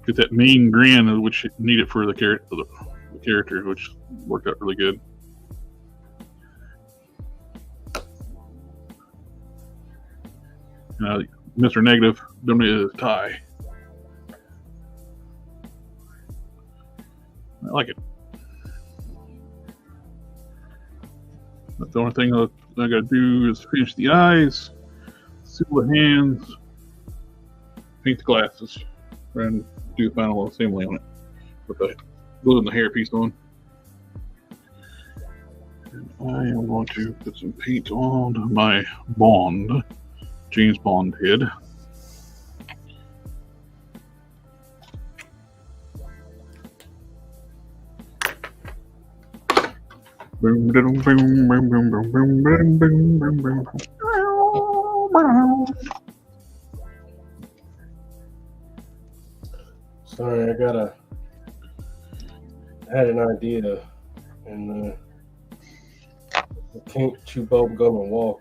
Get that mean grin, which needed for the character, which worked out really good. Mr. Negative donated his tie. I like it. That's the only thing I gotta do is finish the eyes, seal the hands, paint the glasses, and do the final assembly on it. Put the glue and the hair piece on. I am going to put some paint on my Bond, James Bond head. Boom, boom, boom, boom, boom, boom, boom, boom, boom, boom, boom. Sorry, I had an idea, and I can't chew bubble gum and walk.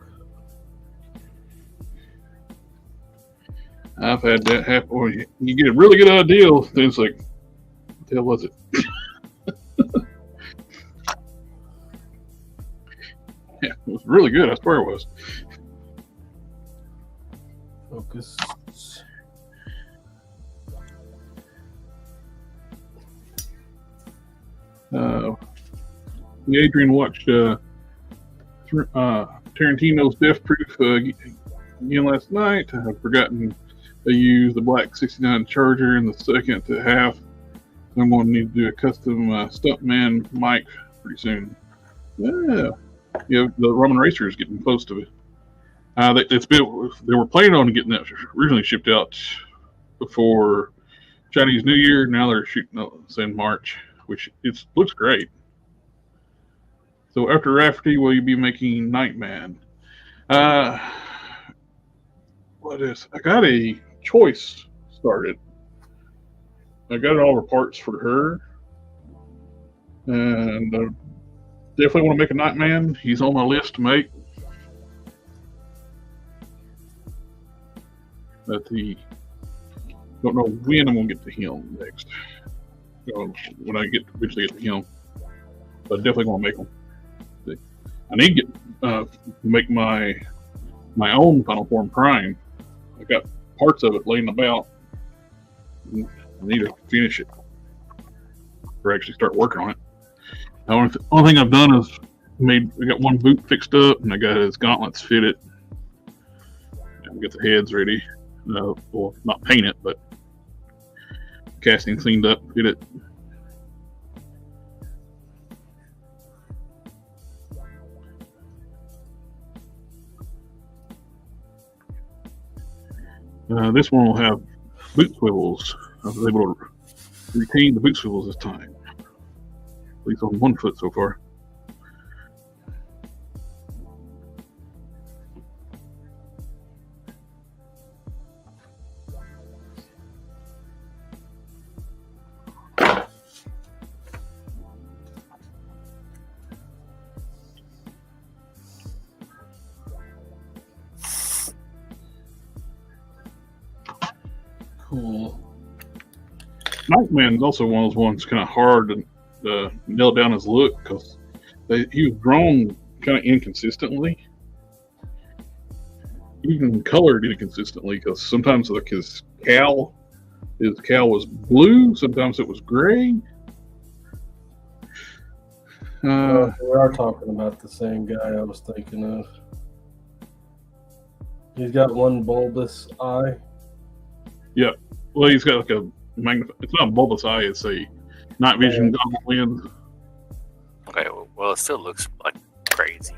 I've had that happen. Or you get a really good idea, then it's like, what the hell was it? Yeah, it was really good. I swear it was. Focus. Adrian watched Tarantino's Death Proof again last night. I've forgotten to use the black 69 Charger in the second half. I'm going to need to do a custom Stuntman mic pretty soon. Yeah, the Roman Racer is getting close to it. They were planning on getting that originally shipped out before Chinese New Year. Now they're shooting in March, which looks great. So after Rafferty, will you be making Nightman? What is? I got a choice started. I got all the parts for her, and definitely want to make a Nightman. He's on my list to make. But don't know when I'm gonna get to him next. When I eventually get to him, but I definitely gonna make him. I need to get make my own Final Form Prime. I got parts of it laying about. I need to finish it or actually start working on it. The only thing I've done is I got one boot fixed up and I got his gauntlets fitted. And get the heads ready. Well, not paint it, but casting cleaned up, fit it. This one will have boot swivels. I was able to retain the boot swivels this time. At least on one foot so far. Cool. Nightman is also one of those ones kind of hard to nail down his look because he was drawn kind of inconsistently, even colored inconsistently. Because sometimes like his cowl was blue, sometimes it was gray. We are talking about the same guy I was thinking of. He's got one bulbous eye. Yeah, well, he's got like a it's not a bulbous eye; it's a night vision goggle lens. Okay, well, it still looks like crazy.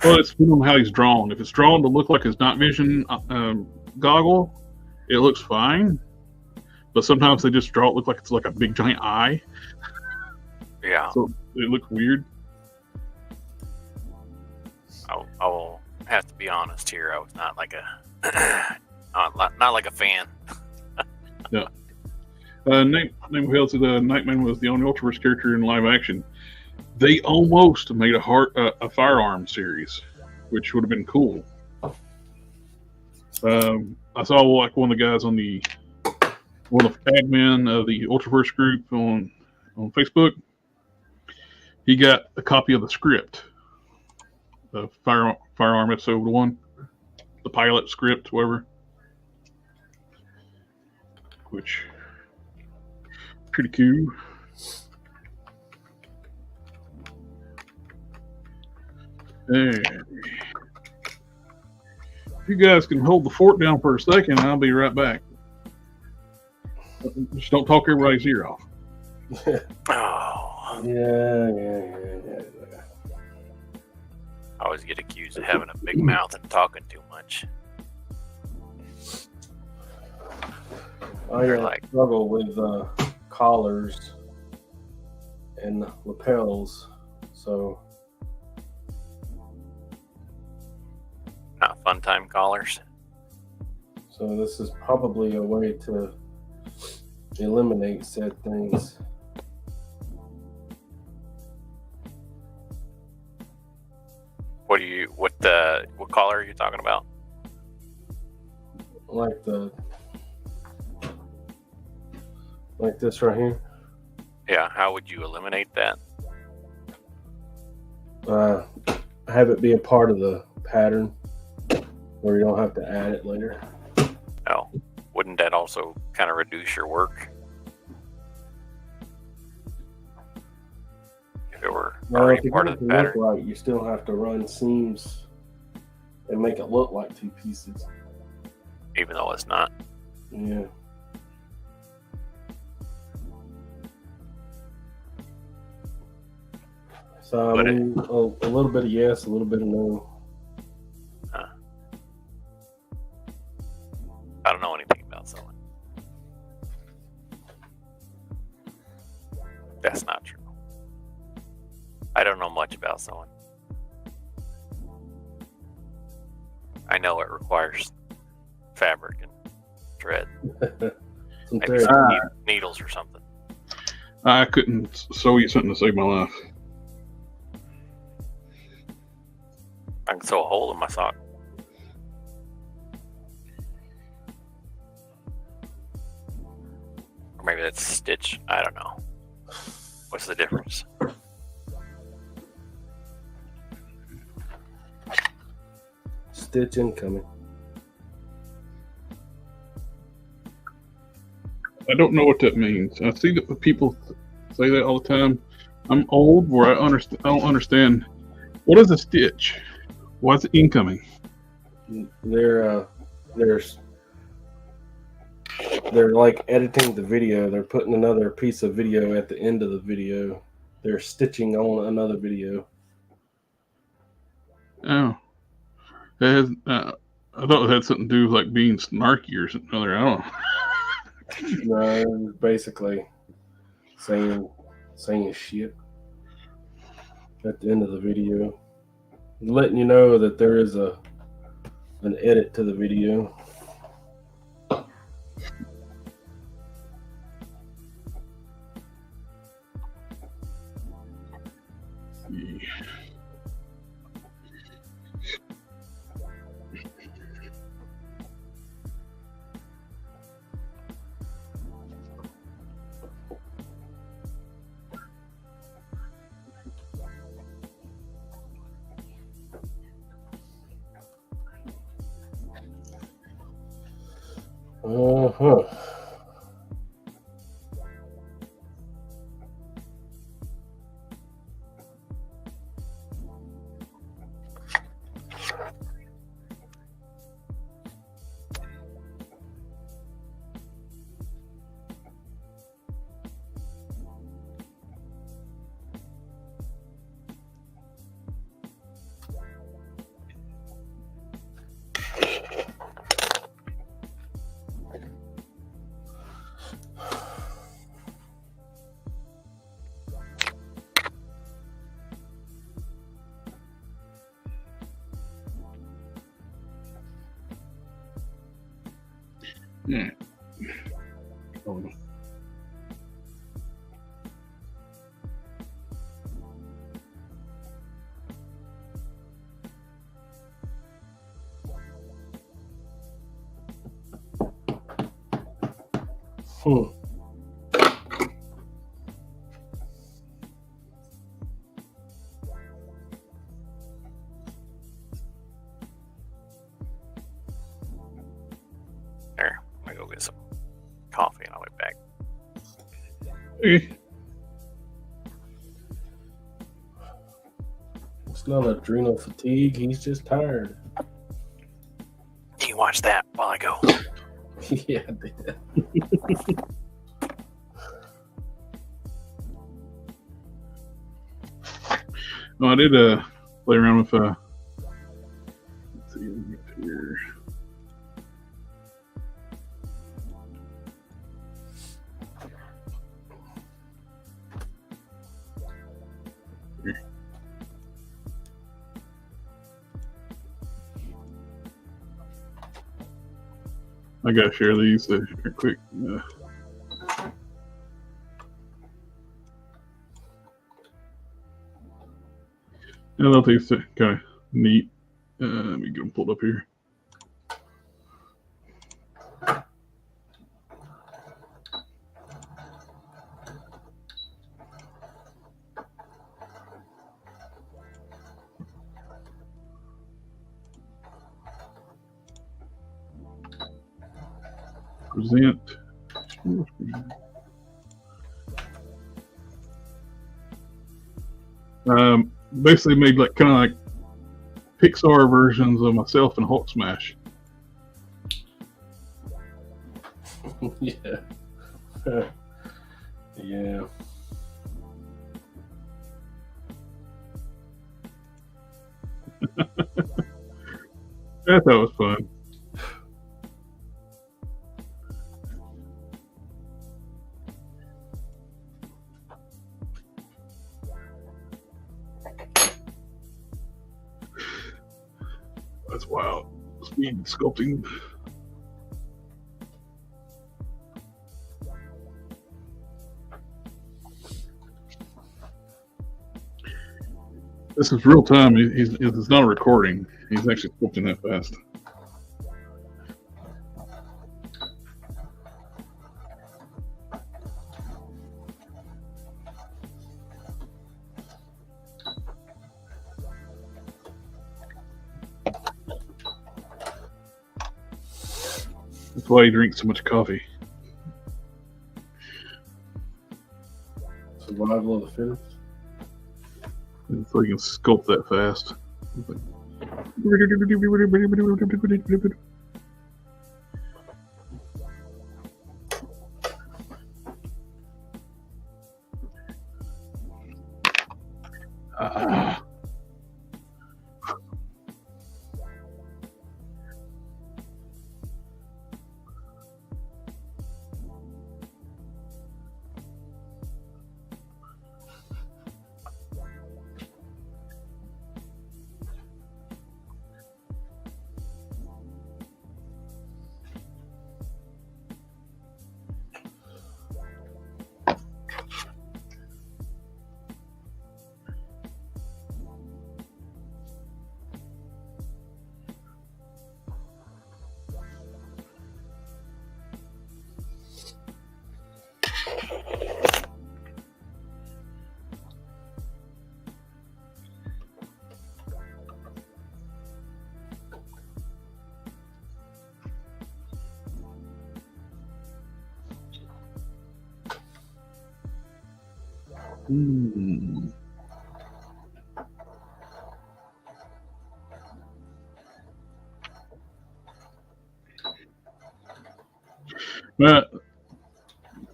Well, it's on how he's drawn. If it's drawn to look like his night vision goggle, it looks fine. But sometimes they just draw it look like it's like a big giant eye. Yeah. So it looks weird. I will have to be honest here. I was not like a not like a fan. Yeah. Name Held said Nightman was the only Ultraverse character in live action. They almost made a firearm series, which would have been cool. I saw like one of the guys on one of the admin of the Ultraverse group on Facebook. He got a copy of the script of Firearm Episode 1, the pilot script, whatever. Which pretty cool. There. If you guys can hold the fort down for a second, I'll be right back. Just don't talk everybody's ear off. Oh. Yeah. I always get accused of having a big mouth and talking too much. I They're like- struggle with collars and lapels, so Not fun time collars. this is probably a way to eliminate said things. What collar are you talking about? Like this right here. Yeah, how would you eliminate that? Have it be a part of the pattern where you don't have to add it later. Oh, wouldn't that also kind of reduce your work? If it were already to part get of it the to look pattern, right, you still have to run seams and make it look like two pieces. even though it's not. Yeah. So But I mean, a little bit of yes, a little bit of no. I don't know anything about sewing. That's not true. I don't know much about sewing. I know it requires fabric and thread, Some maybe thread. some needles or something. I couldn't sew you something to save my life. I can sew a hole in my sock. Or maybe that's a stitch. I don't know. What's the difference? Stitch incoming. I don't know what that means. I see that people say that all the time. I'm old, where I don't understand. What is a stitch? What's incoming? They're like editing the video. They're putting another piece of video at the end of the video. They're stitching on another video. Oh, it has, I thought it had something to do with like being snarky or something other. I don't know. No, basically saying shit at the end of the video, letting you know that there is an edit to the video. Uh-huh. Yeah. Oh. There, I'm gonna go get some coffee and I'll be back. Okay. It's not adrenal fatigue. He's just tired. You can watch that while I go. Yeah, I did. No, I did play around with let's see here. I gotta share these real quick. I thought these are kind of neat. Let me get them pulled up here. Present. Basically made like kind of like Pixar versions of myself and Hulk Smash. Yeah. Yeah. I thought it was fun. That's wild. Speed sculpting. This is real time. It's not a recording. He's actually sculpting that fast. That's why he drinks so much coffee. Survival of the fittest. So you can sculpt that fast. But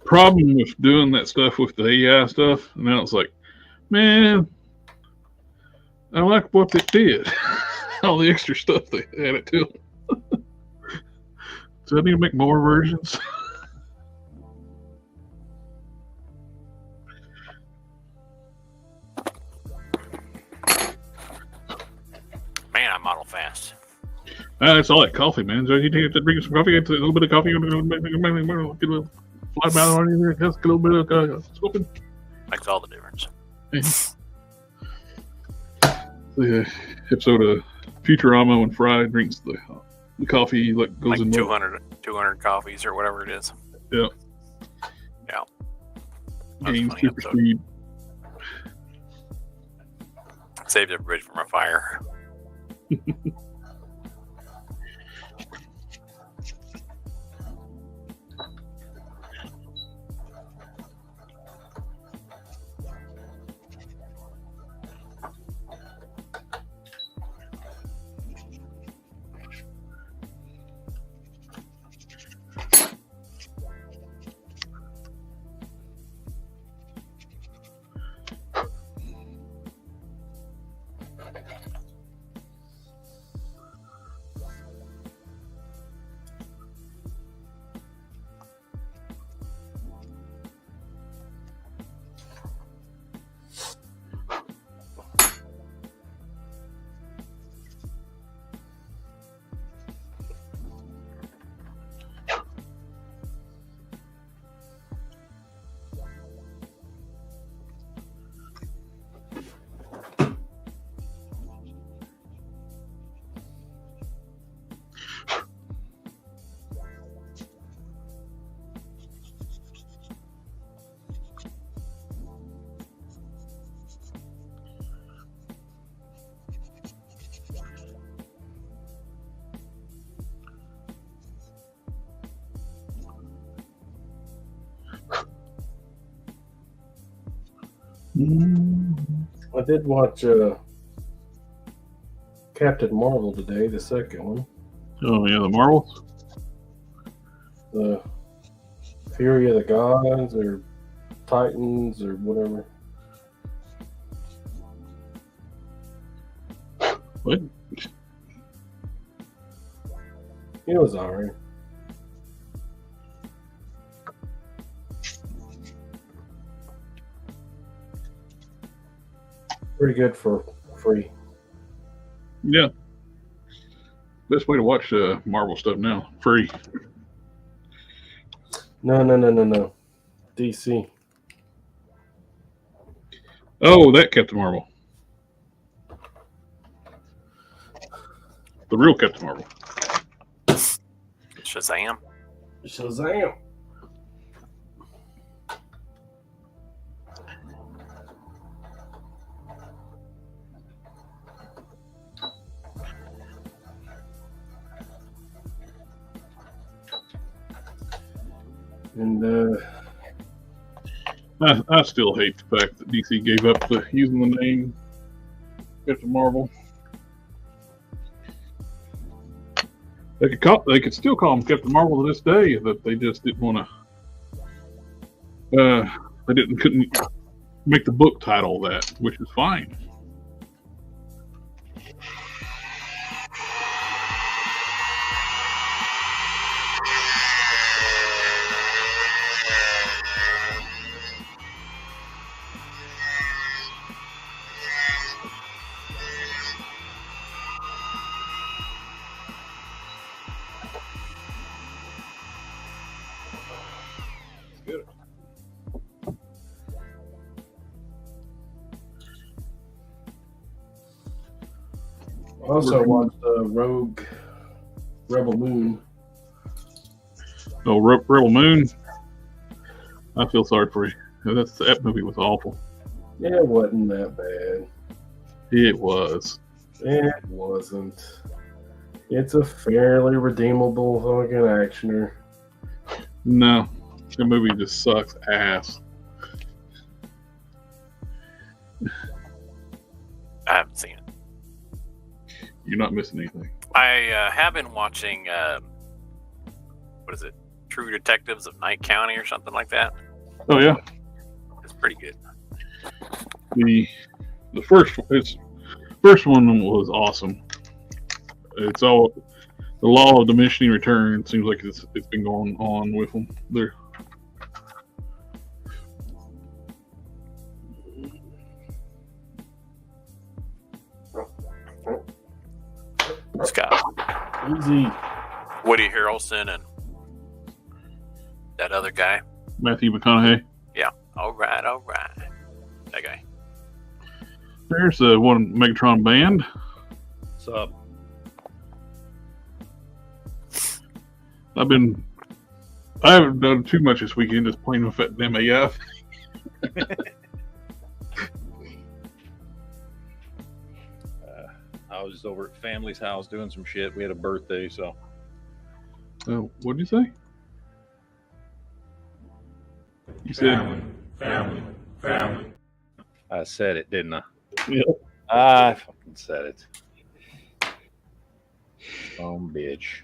problem with doing that stuff with the AI stuff, and now it's like, man, I like what they did. All the extra stuff they added to them. So I need to make more versions. Man, I model fast. It's all that coffee, man. So you need to drink some coffee, get a little bit of coffee, get a little fly mouth on here, just a little bit of sculpting. Makes all the difference. The episode of Futurama when Fry drinks the coffee like goes like in 200 coffees or whatever it is. Yeah. Yeah. Gains super speed. Saved everybody from a fire. I did watch Captain Marvel today, the second one. Oh yeah, the Marvels. The Fury of the Gods or Titans or whatever. What? It was alright. Pretty good for free. Yeah. Best way to watch Marvel stuff now. Free. No. DC. Oh, that Captain Marvel. The real Captain Marvel. Shazam. Shazam. And I still hate the fact that DC gave up using the name Captain Marvel. They could still call him Captain Marvel to this day, but they just didn't want to. Couldn't make the book title that, which is fine. I also watched Rogue Rebel Moon. Oh, Rebel Moon. I feel sorry for you. That movie was awful. Yeah, it wasn't that bad. It was. It wasn't. It's a fairly redeemable fucking actioner. No, the movie just sucks ass. I haven't seen it. You're not missing anything. I have been watching, what is it? True Detectives of Night County or something like that. Oh yeah, It's pretty good. the first one was awesome. It's all the law of diminishing return. Seems like it's been going on with them. They're It's got Easy. Woody Harrelson and that other guy. Matthew McConaughey. Yeah. All right. That guy. There's the one Megatron band. What's up? I haven't done too much this weekend, just playing with that MAF. I was over at family's house doing some shit. We had a birthday, so Oh, what did you say? You said Family. I said it, didn't I? yeah. I fucking said it. Bitch.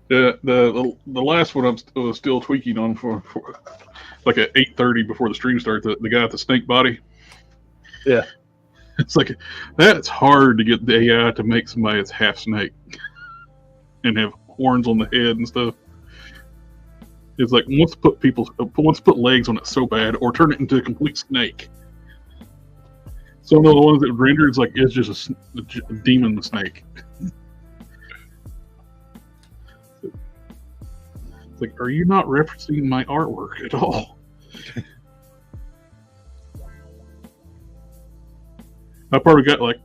The last one I was still tweaking on for like at 8:30 before the stream starts. The guy with the snake body. Yeah. It's like that's hard to get the AI to make somebody that's half snake and have horns on the head and stuff. It's like wants to put legs on it so bad, or turn it into a complete snake. Some of the ones that rendered it's like it's just a demon snake. It's like, are you not referencing my artwork at all? I probably got like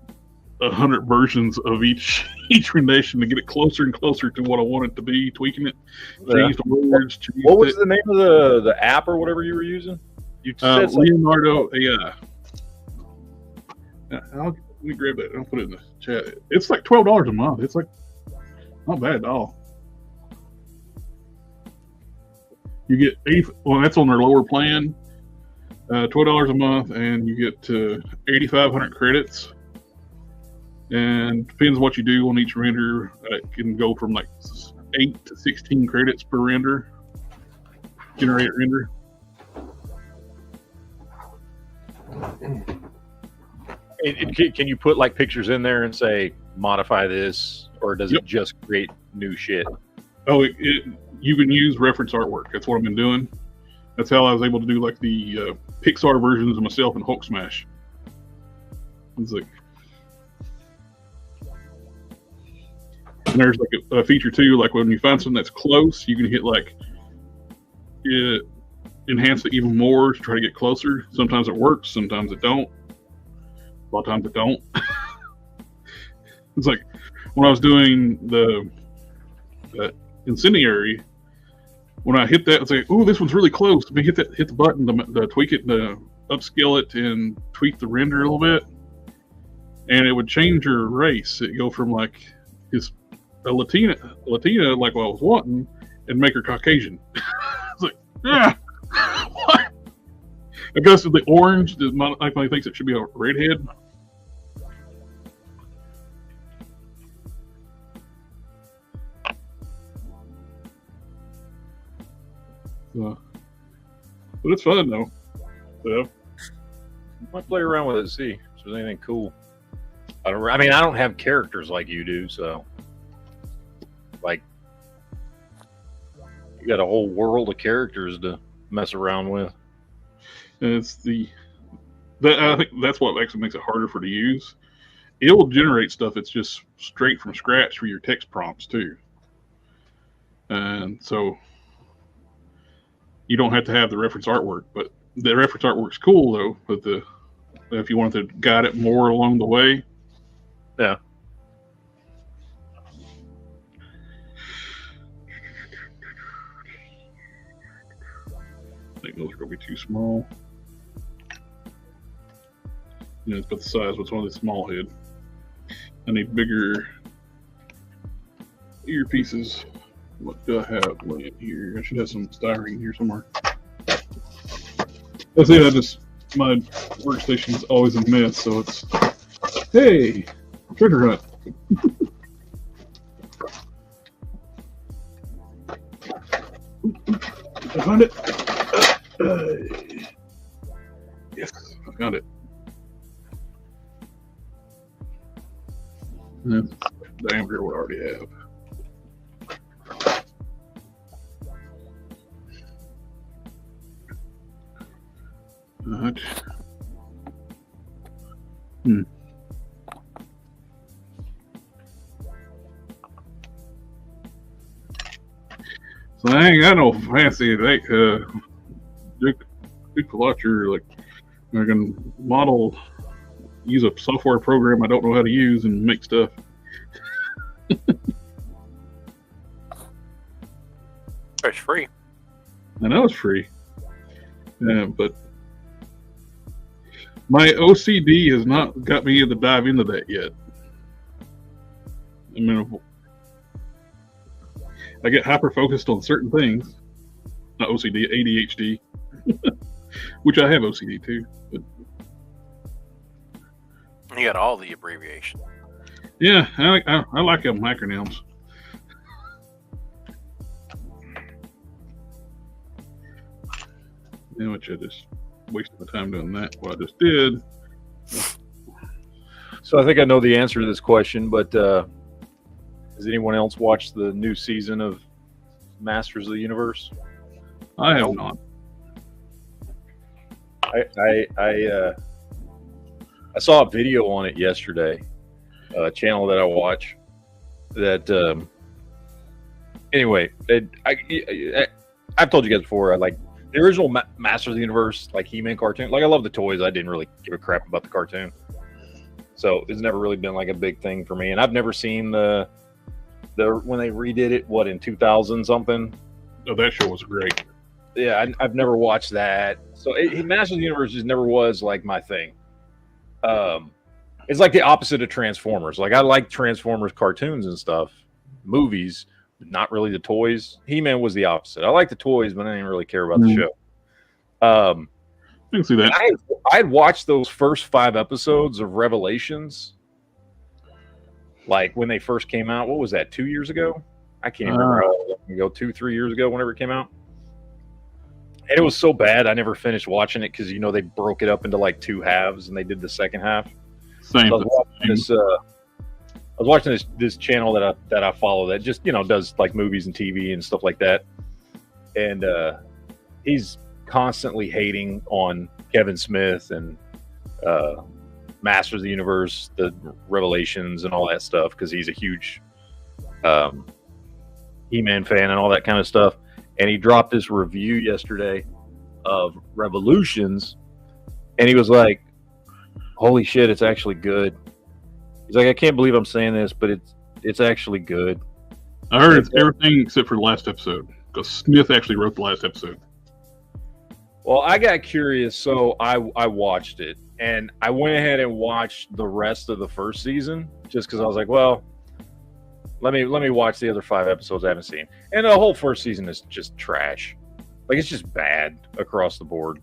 100 versions of each rendition to get it closer and closer to what I want it to be. Tweaking it, change the words. What was the name of the app or whatever you were using? You said Leonardo AI. Let me grab that. I'll put it in the chat. It's like $12 a month. It's like not bad at all. You get 80. Well, that's on their lower plan. $12 a month, and you get 8,500 credits. And depends on what you do on each render. It can go from like 8 to 16 credits per render. Generate render. Can you put like pictures in there and say modify this, or does it just create new shit? Oh, you can use reference artwork. That's what I've been doing. That's how I was able to do like the Pixar versions of myself in Hulk Smash. It's like, and there's like a feature too, like when you find something that's close, you can hit like enhance it even more to try to get closer. Sometimes it works, sometimes it don't. A lot of times it don't. It's like when I was doing the incendiary, when I hit that, it's like, oh, this one's really close. Let me hit the button to tweak it, to upscale it and tweak the render a little bit, and it would change your race. It'd go from like a Latina like what I was wanting, and make her Caucasian. It's like, yeah, what? I guess the orange, my thinks it should be a redhead. But it's fun though. So I might play around with it, see if there's anything cool. I don't have characters like you do, so like you got a whole world of characters to mess around with. And I think that's what actually makes it harder to use. It will generate stuff that's just straight from scratch for your text prompts too, and so you don't have to have the reference artwork. But the reference artwork's cool though. But if you wanted to guide it more along the way, yeah. I think those are going to be too small. Yeah, it's about the size. What's one of the small head? I need bigger earpieces. What do I have laying here? I should have some styrene here somewhere. That's it. My workstation's always a mess, so it's, hey, treasure hunt. Did I find it? Yes, I found it. That's the diameter we already have. Right. So I ain't got no fancy Launcher, like I can use a software program I don't know how to use and make stuff. It's free. I know it's free, but my OCD has not got me to dive into that yet. I mean, I get hyper focused on certain things. Not OCD, ADHD, which I have OCD too. But you got all the abbreviations. yeah, I like them acronyms. Which I just wasted my time doing that. What I just did. So I think I know the answer to this question, but has anyone else watched the new season of Masters of the Universe? I have not. I saw a video on it yesterday, a channel that I watch. That anyway, I've told you guys before. I like the original Masters of the Universe, like He-Man cartoon. Like I love the toys. I didn't really give a crap about the cartoon, so it's never really been like a big thing for me. And I've never seen the when they redid it. What, in 2000 something? Oh, that show was great. Yeah, I've never watched that. So Masters of the Universe just never was like my thing. It's like the opposite of Transformers. Like I like Transformers cartoons and stuff, movies, but not really the toys. He-Man was the opposite. I like the toys, but I didn't really care about the show. I can see that. I had watched those first 5 episodes of Revelations, like when they first came out. What was that? 2 years ago? I can't remember how long ago. 2-3 years ago, whenever it came out. And it was so bad, I never finished watching it because they broke it up into like 2 halves, and they did the second half. Same. So I was watching this channel that I follow that just does like movies and TV and stuff like that, and he's constantly hating on Kevin Smith and Masters of the Universe, the Revelations, and all that stuff because he's a huge He-Man fan and all that kind of stuff. And he dropped this review yesterday of Revolutions, and he was like, "Holy shit, it's actually good." He's like, "I can't believe I'm saying this, but it's actually good." I heard it's everything except for the last episode because Smith actually wrote the last episode. Well, I got curious, so I watched it, and I went ahead and watched the rest of the first season just because I was like, well, let me watch the other 5 episodes I haven't seen. And the whole first season is just trash. Like, it's just bad across the board.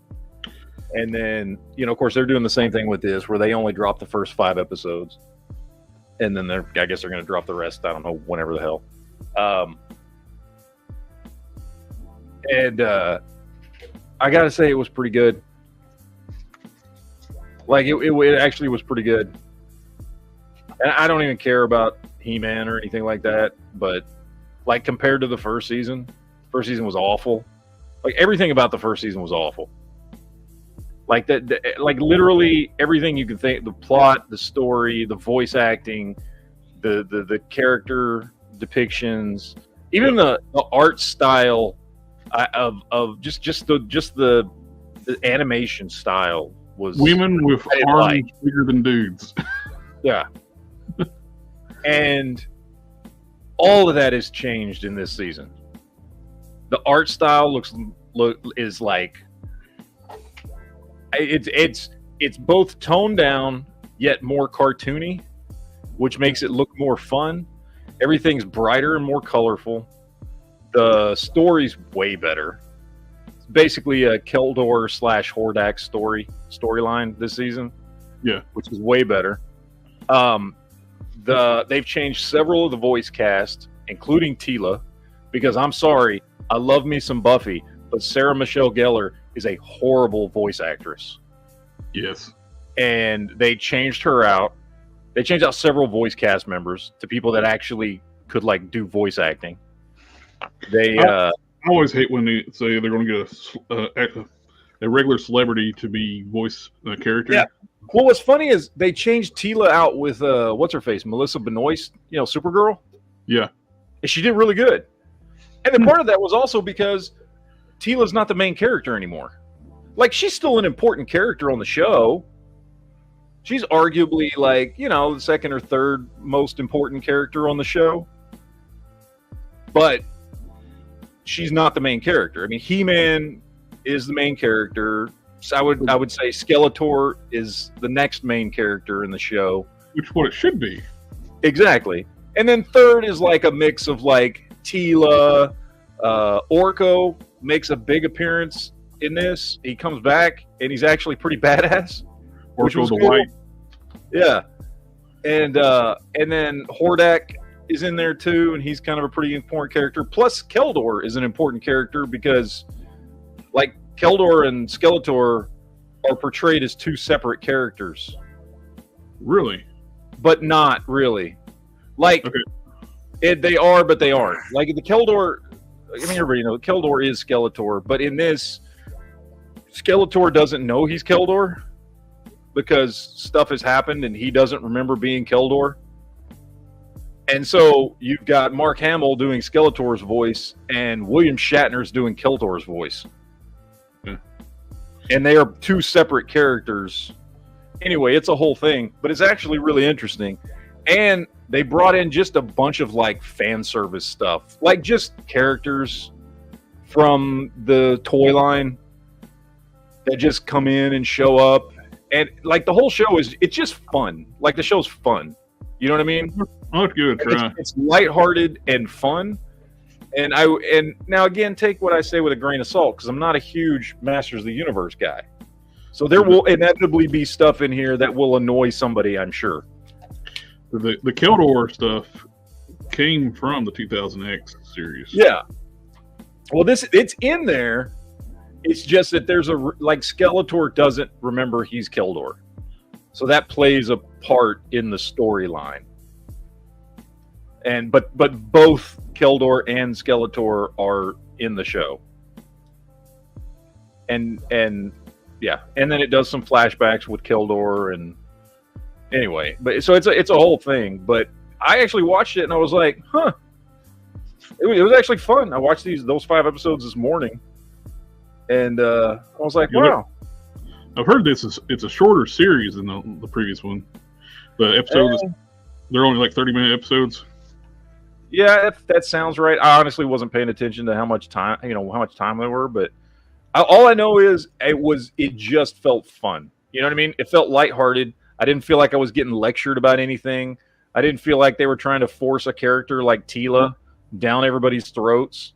And then, of course, they're doing the same thing with this, where they only drop the first 5 episodes. And then I guess they're going to drop the rest, I don't know, whenever the hell. I got to say it was pretty good. Like, it actually was pretty good. And I don't even care about He-Man or anything like that, but like compared to the first season was awful. Like, everything about the first season was awful. Like like literally everything you can think, the plot, the story, the voice acting, the character depictions, even the art style of just the animation style was women with arms bigger than dudes. Yeah. And all of that has changed in this season. The art style is like it's both toned down yet more cartoony, which makes it look more fun. Everything's brighter and more colorful. The story's way better. It's basically a Keldor / Hordak storyline this season. Yeah, which is way better. They've changed several of the voice cast, including Tila, because I'm sorry, I love me some Buffy, but Sarah Michelle Gellar is a horrible voice actress. Yes. And they changed her out. They changed out several voice cast members to people that actually could like do voice acting. I always hate when they say they're going to get a regular celebrity to be voice character. Yeah. Well, what's funny is they changed Tila out with what's her face, Melissa Benoist, Supergirl. Yeah. And she did really good. And then part of that was also because Tila's not the main character anymore. Like, she's still an important character on the show. She's arguably like, the second or third most important character on the show. But she's not the main character. I mean, He-Man is the main character. So I would say Skeletor is the next main character in the show. Which is what it should be. Exactly. And then third is like a mix of like Tila, Orko makes a big appearance in this. He comes back and he's actually pretty badass. Orko the White. Yeah. And then Hordak is in there too, and he's kind of a pretty important character. Plus Keldor is an important character because like Keldor and Skeletor are portrayed as 2 separate characters. Really? But not really. Like, okay. They are, but they aren't. Like, the Keldor, I mean, everybody knows Keldor is Skeletor, but in this, Skeletor doesn't know he's Keldor because stuff has happened and he doesn't remember being Keldor. And so you've got Mark Hamill doing Skeletor's voice and William Shatner's doing Keldor's voice. And they are 2 separate characters. Anyway, it's a whole thing, but it's actually really interesting. And they brought in just a bunch of like fan service stuff, like just characters from the toy line that just come in and show up. And like the whole show it's just fun. Like the show's fun. You know what I mean? I'll have to give it a try. It's lighthearted and fun. And now again, take what I say with a grain of salt because I'm not a huge Masters of the Universe guy. So there will inevitably be stuff in here that will annoy somebody, I'm sure. The Keldor stuff came from the 2000X series. Yeah. Well, it's in there. It's just that there's Skeletor doesn't remember he's Keldor. So that plays a part in the storyline. But both Keldor and Skeletor are in the show. And yeah, and then it does some flashbacks with Keldor, and anyway, but so it's a whole thing. But I actually watched it and I was like, huh. It was actually fun. I watched those 5 episodes this morning, and I was like, wow. I've heard it's a shorter series than the previous one. The episodes they're only like 30-minute episodes. Yeah, that sounds right. I honestly wasn't paying attention to how much time they were, but all I know is it just felt fun. You know what I mean? It felt lighthearted. I didn't feel like I was getting lectured about anything. I didn't feel like they were trying to force a character like Tila down everybody's throats.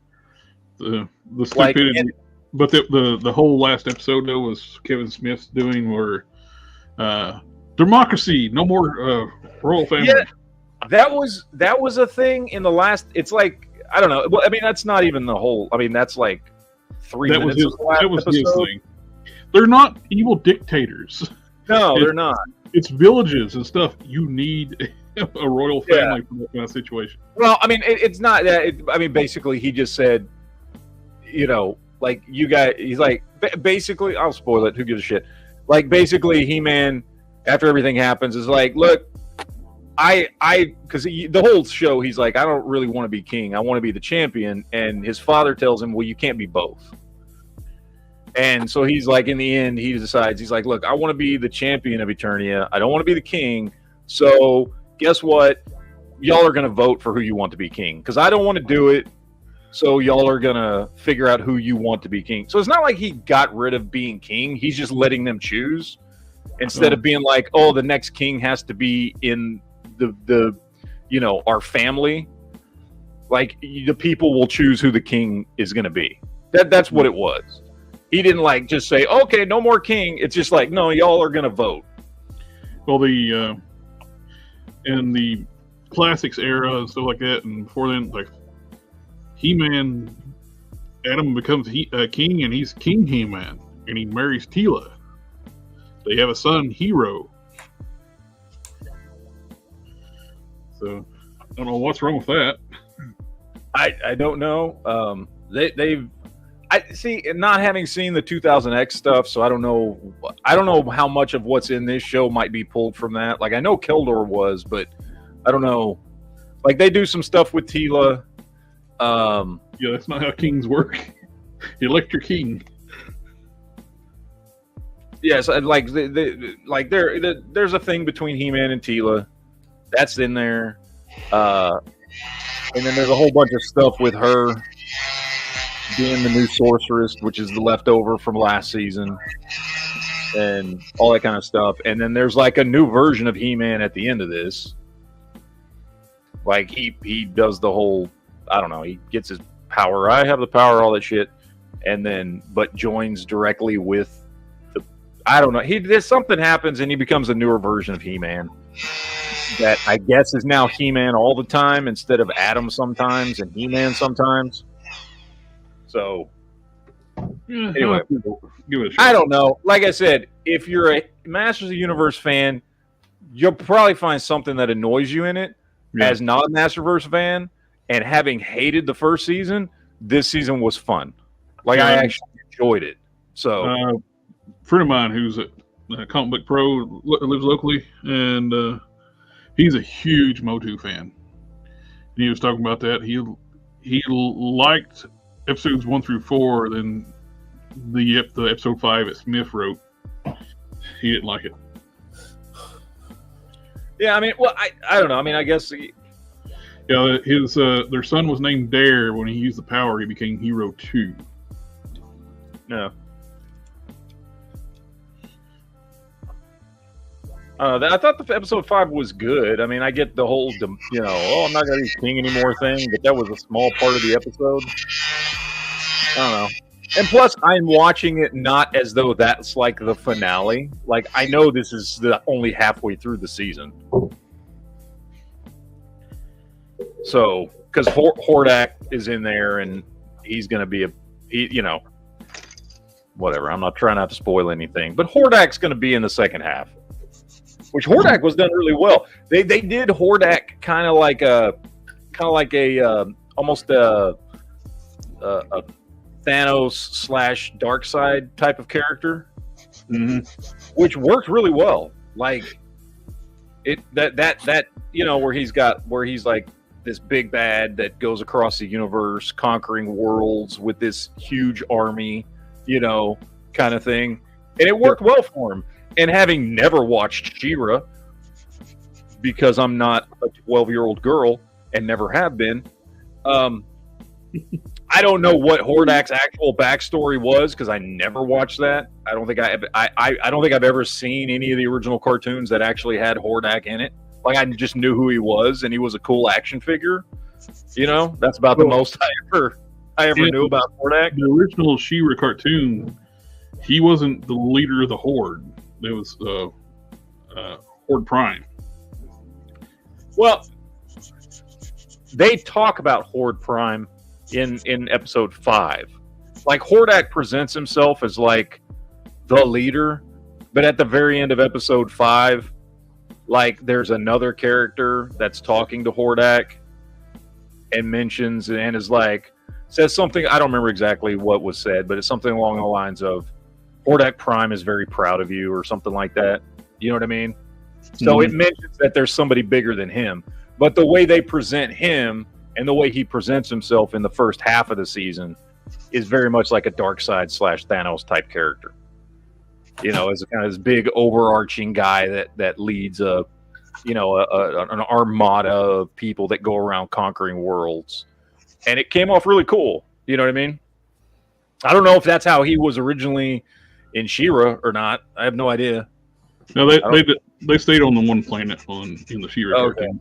The stupidity. But the whole last episode though was Kevin Smith's doing where democracy, no more royal family. Yeah, that was a thing in the last. It's like, I don't know. Well, I mean, that's not even the whole. I mean, that's like 3 minutes. That was his thing. They're not evil dictators. No, they're not. It's villages and stuff. You need a royal family for that kind of situation. Well, I mean, it's not that. I mean, basically, he just said, like, you guys. He's like, basically, I'll spoil it. Who gives a shit? Like, basically, He-Man, after everything happens, is like, look, because the whole show, he's like, I don't really want to be king. I want to be the champion. And his father tells him, well, you can't be both. And so he's like, in the end, he decides, he's like, look, I want to be the champion of Eternia. I don't want to be the king. So guess what? Y'all are going to vote for who you want to be king. Because I don't want to do it. So y'all are going to figure out who you want to be king. So it's not like he got rid of being king. He's just letting them choose. Instead of being like, oh, the next king has to be in the our family. Like, the people will choose who the king is going to be. That's what it was. He didn't like just say, okay, no more king. It's just like, no, y'all are going to vote. Well, in the classics era and stuff like that, and before then, like, He-Man, Adam becomes king, and he's King He-Man, and he marries Tila. They have a son, Hero. So, I don't know what's wrong with that. I don't know. I see, not having seen the 2000X stuff, so I don't know how much of what's in this show might be pulled from that. Like, I know Keldor was, but I don't know. Like, they do some stuff with Tila. Yeah, that's not how kings work. You elect your king. Yes, like there's a thing between He-Man and Tila. That's in there. And then there's a whole bunch of stuff with her being the new sorceress, which is the leftover from last season, and all that kind of stuff. And then there's like a new version of He-Man at the end of this. Like, he does the whole, I don't know, he gets his power. I have the power, all that shit. And then, but joins directly with I don't know. Something happens and he becomes a newer version of He-Man that I guess is now He-Man all the time instead of Adam sometimes and He-Man sometimes. So, anyway, give it a shot. I don't know. Like I said, if you're a Masters of the Universe fan, you'll probably find something that annoys you in it. Yeah. As not a Masterverse fan and having hated the first season, this season was fun. Like, I actually enjoyed it. So, a friend of mine who's a comic book pro lives locally, and he's a huge Motu fan. And he was talking about that. He liked episodes 1 through 4, then the episode 5 that Smith wrote, he didn't like it. Yeah, I mean, well, I don't know. I mean, I guess. Yeah, his their son was named Dare. When he used the power, he became Hero 2. No. I thought the episode 5 was good. I mean, I get the whole, I'm not going to be king anymore thing, but that was a small part of the episode. I don't know. And plus, I'm watching it not as though that's like the finale. Like, I know this is only halfway through the season. So, because Hordak is in there, and he's going to be whatever. I'm not trying not to spoil anything, but Hordak's going to be in the second half, which Hordak was done really well. They did Hordak kind of like a almost a Thanos / Darkseid type of character, which worked really well. Like that where he's like this big bad that goes across the universe, conquering worlds with this huge army, kind of thing, and it worked well for him. And having never watched She-Ra, because I'm not a 12-year-old girl and never have been, I don't know what Hordak's actual backstory was because I never watched that. I don't think I've ever seen any of the original cartoons that actually had Hordak in it. Like, I just knew who he was, and he was a cool action figure. That's about the most I ever knew about Hordak. The original She-Ra cartoon, he wasn't the leader of the Horde. It was Horde Prime. Well, they talk about Horde Prime in episode 5. Like, Hordak presents himself as like the leader, but at the very end of episode 5, like, there's another character that's talking to Hordak and mentions and is like, says something, I don't remember exactly what was said, but it's something along the lines of, Hordak Prime is very proud of you, or something like that. You know what I mean? So it mentions that there's somebody bigger than him. But the way they present him and the way he presents himself in the first half of the season is very much like a Darkseid / Thanos type character. As a kind of this big overarching guy that leads an armada of people that go around conquering worlds. And it came off really cool. You know what I mean? I don't know if that's how he was originally in She-Ra or not. I have no idea. No, they stayed on the one planet in the She-Ra cartoon.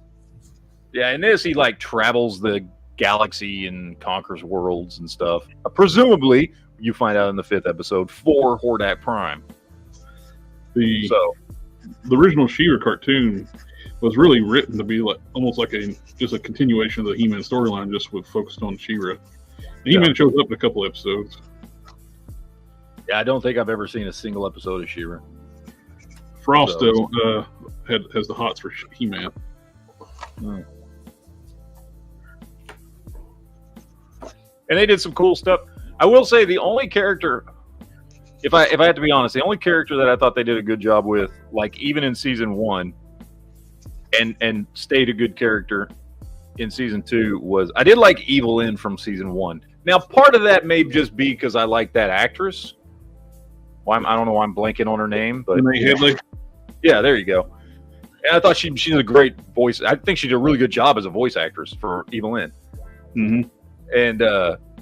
Yeah, in this he like travels the galaxy and conquers worlds and stuff. Presumably, you find out in the 5th episode, for Hordak Prime. The original She-Ra cartoon was really written to be like almost like just a continuation of the He-Man storyline, just focused on She-Ra. He-Man shows up in a couple episodes. Yeah, I don't think I've ever seen a single episode of She-Ra. Frost has the hots for He-Man. And they did some cool stuff. I will say the only character, if I have to be honest, the only character that I thought they did a good job with, like even in season 1, and stayed a good character in season 2, was I did like Evelyn from season 1. Now, part of that may just be because I like that actress. Well, I don't know why I'm blanking on her name, but yeah, there you go. And I thought she's a great voice. I think she did a really good job as a voice actress for Evelyn. And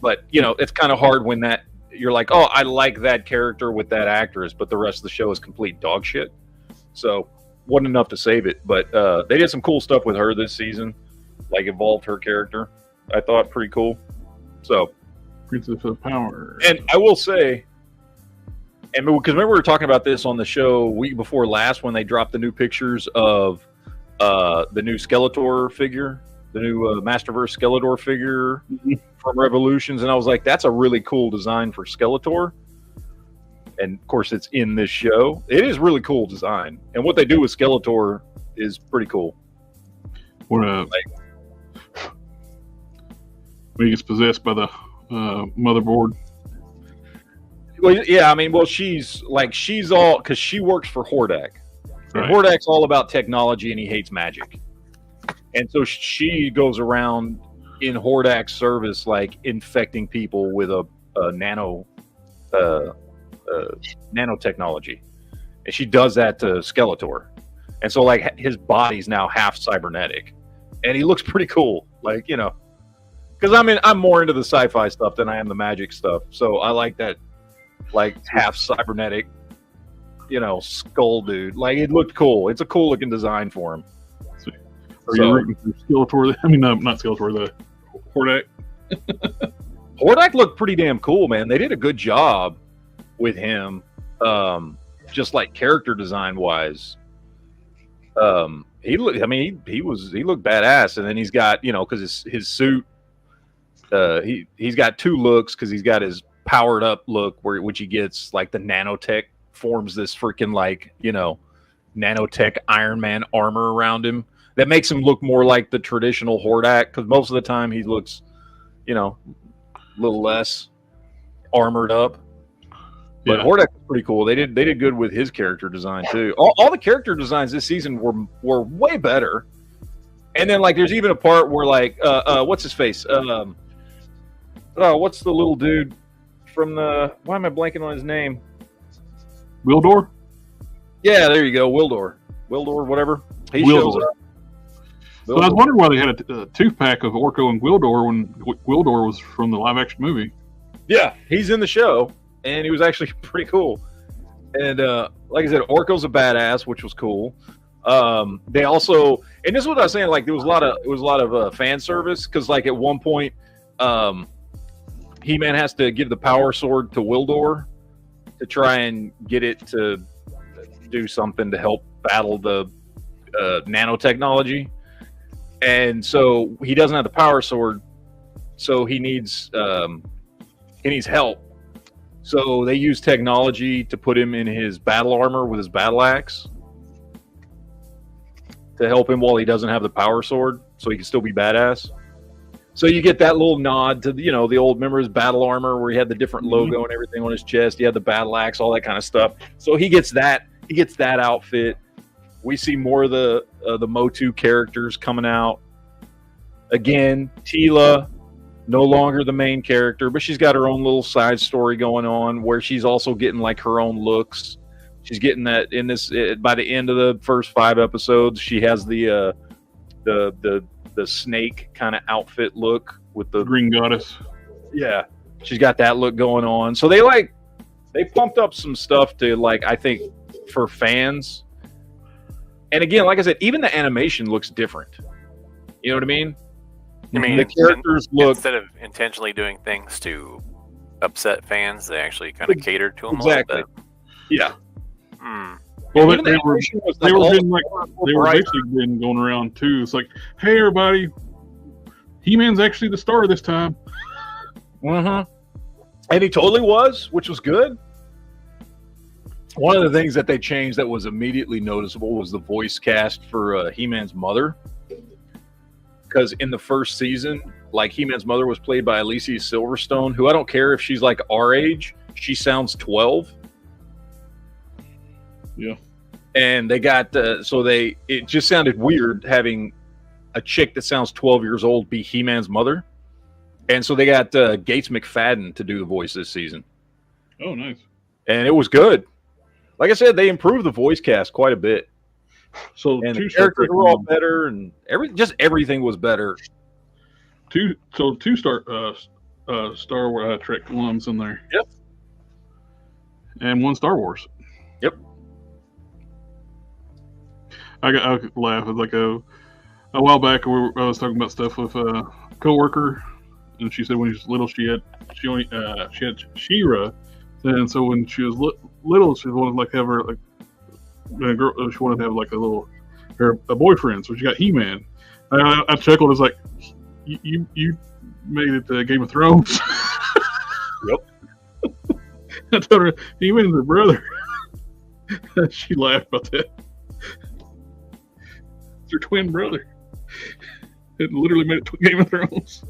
but it's kind of hard when that you're like, oh, I like that character with that actress, but the rest of the show is complete dog shit. So wasn't enough to save it. But they did some cool stuff with her this season, like evolved her character. I thought pretty cool. So, Princess of Power. And I will say, and because remember we were talking about this on the show week before last when they dropped the new pictures of the new Skeletor figure, the new Masterverse Skeletor figure from Revolutions, and I was like, that's a really cool design for Skeletor. And of course, it's in this show. It is really cool design, and what they do with Skeletor is pretty cool. When he gets possessed by the motherboard. Well, yeah, I mean, she's all, because she works for Hordak. And Right. Hordak's all about technology, and he hates magic. And so she goes around in Hordak's service, like infecting people with a nanotechnology. And she does that to Skeletor. And so, like, his body's now half cybernetic. And he looks pretty cool. Like, because I'm more into the sci-fi stuff than I am the magic stuff. So I like that, like, half cybernetic, skull dude. Like, it looked cool. It's a cool looking design for him. Are you rooting for Skeletor? I mean, no, not Skeletor, the Hordak. Hordak looked pretty damn cool, man. They did a good job with him, just like character design wise. He looked. I mean, he looked badass, and then he's got, you know, because his suit. He's got two looks because he's got his powered up look which he gets like the nanotech forms this freaking like, you know, nanotech Iron Man armor around him that makes him look more like the traditional Hordak, because most of the time he looks, you know, a little less armored up. But Yeah. Hordak was pretty cool. They did good with his character design too. All the character designs this season were way better. And then like there's even a part where like what's his face? What's the little dude from the? Why am I blanking on his name? Wildor? Yeah, there you go, Wildor, whatever. He Wildor. shows up. So I was wondering why they had a two-pack of Orko and Wildor when Wildor was from the live-action movie. Yeah, he's in the show, and he was actually pretty cool. And like I said, Orko's a badass, which was cool. They also, and this is what I was saying, like there was a lot of fan service, because like at one point, He-Man has to give the power sword to Wildor to try and get it to do something to help battle the nanotechnology. And so he doesn't have the power sword, so he needs help. So they use technology to put him in his battle armor with his battle axe to help him while he doesn't have the power sword, so he can still be badass. So you get that little nod to, you know, the old, remember his battle armor where he had the different logo and everything on his chest. He had the battle axe, all that kind of stuff. So he gets that. He gets that outfit. We see more of the Motu characters coming out. Again, Tila, no longer the main character, but she's got her own little side story going on where she's also getting like her own looks. She's getting that in this by the end of the first 5 episodes. She has the snake kind of outfit look with the Green Goddess. Yeah, she's got that look going on. So they pumped up some stuff to, like, I think for fans. And again, like I said, even the animation looks different. You know what I mean? I mean, the characters look instead of intentionally doing things to upset fans, they actually kind of catered to them exactly. a little bit. Yeah. Well, Even the animation was they were all getting like they were bright. basically been going around too. It's like, hey everybody, He-Man's actually the star this time. And he totally was, which was good. One of the things that they changed that was immediately noticeable was the voice cast for He-Man's mother. Because in the first season, like, He-Man's mother was played by Alicia Silverstone, who I don't care if she's like our age, she sounds 12. Yeah. And they got, it just sounded weird having a chick that sounds 12 years old be He-Man's mother. And so they got Gates McFadden to do the voice this season. Oh, nice. And it was good. Like I said, they improved the voice cast quite a bit. So And two the Star characters Trek were all ones. better, and everything was better. two Star Trek alums in there. Yep. And one Star Wars. Yep. I laugh. It's like a while back I was talking about stuff with a coworker, and she said when she was little she had She-Ra, and so when she was little she wanted to like have her like a girl. She wanted to have like a boyfriend, so she got He-Man. I chuckled. It's like you made it to Game of Thrones. Yep. I told her He-Man's her brother. She laughed about that. It's her twin brother. It literally made it to Game of Thrones.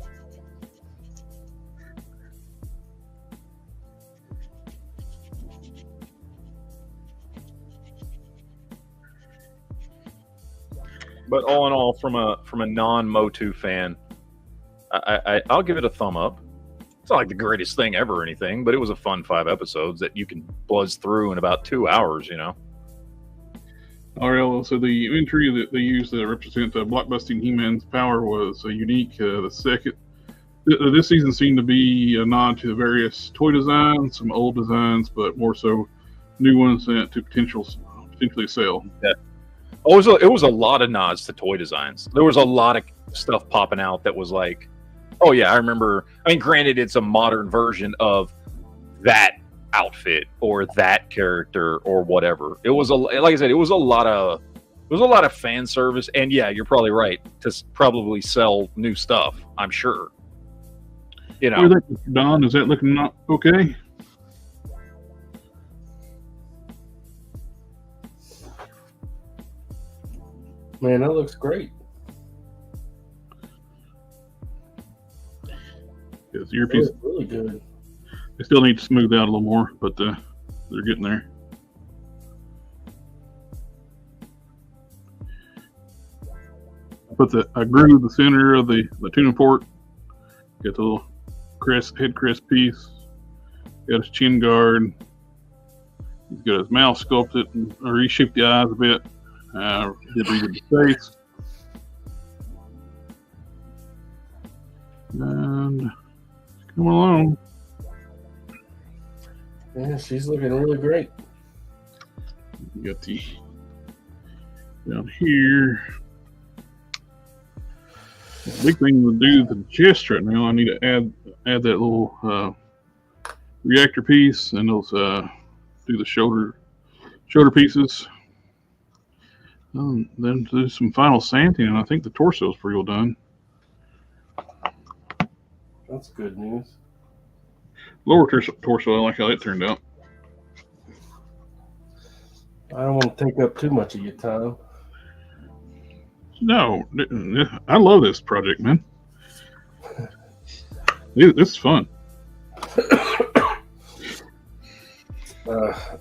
But all in all, from a non-Motu fan, I'll give it a thumb up. It's not like the greatest thing ever or anything, but it was a fun 5 episodes that you can buzz through in about 2 hours, you know? RL, so the entry that they used to represent blockbusting He-Man's power was unique. This season seemed to be a nod to the various toy designs, some old designs, but more so new ones to potentially sell. Yeah. Oh, it was a lot of nods to toy designs. There was a lot of stuff popping out that was like, Oh yeah, I remember. I mean, granted, it's a modern version of that outfit or that character or whatever. It was like I said, it was a lot of fan service, and yeah, you're probably right to probably sell new stuff. I'm sure. You know, What do you think, Don? Is that looking not okay? Man, that looks great. Yes, the earpiece. That looks really good. They still need to smooth out a little more, but they're getting there. I grew the center of the tuning fork. Got the little head crest piece. Got his chin guard. He's got his mouth sculpted, or reshaped the eyes a bit. Did redid the face. And come along. Yeah, she's looking really great. You got the down here. Big thing to do the chest right now. I need to add that little reactor piece, and those do the shoulder pieces. Then do some final sanding, and I think the torso is pretty well done. That's good news. Lower torso, I like how that turned out. I don't want to take up too much of your time. No, I love this project, man. This is fun.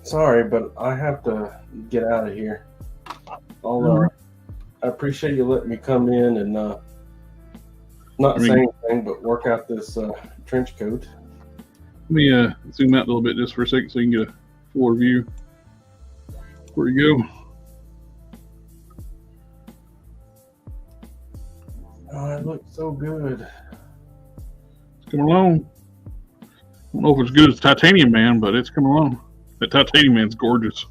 Sorry, but I have to get out of here. I appreciate you letting me come in and not say anything, but work out this trench coat. Let me zoom out a little bit just for a second so you can get a fuller view. Where you go? Oh, it looks so good. It's coming along. I don't know if it's as good as Titanium Man, but it's coming along. That Titanium Man's gorgeous.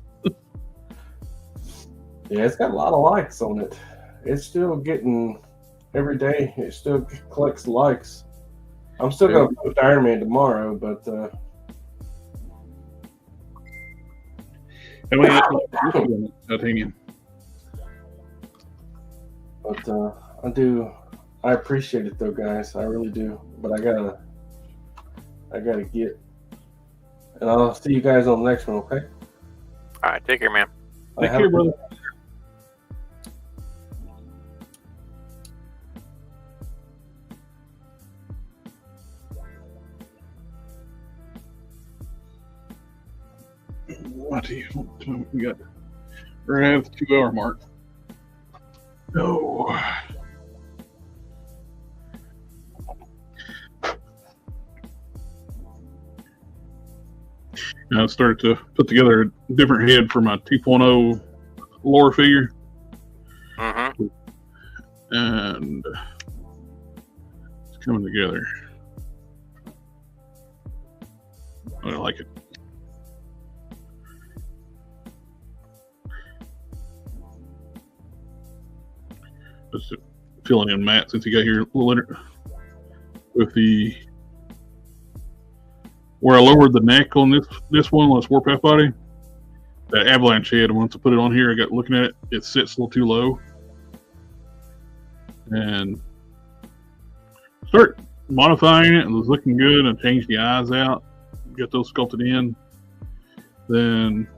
Yeah, it's got a lot of likes on it. It's still getting every day. It still collects likes. I'm still going to post Iron Man tomorrow, but Titanium. But I appreciate it though, guys. I really do. But I gotta get, and I'll see you guys on the next one. Okay. All right, take care, man. Take care, brother. What do you we got? We're at the 2 hour mark. No. I started to put together a different head for my 2.0 lore figure. Mm-hmm. And it's coming together. I like it. Just filling in Matt since he got here a little later with the where I lowered the neck on this one, this Warpath body. That avalanche head, once I put it on here, I got looking at it, it sits a little too low. And start modifying it, and it was looking good. I changed the eyes out, got those sculpted in. Then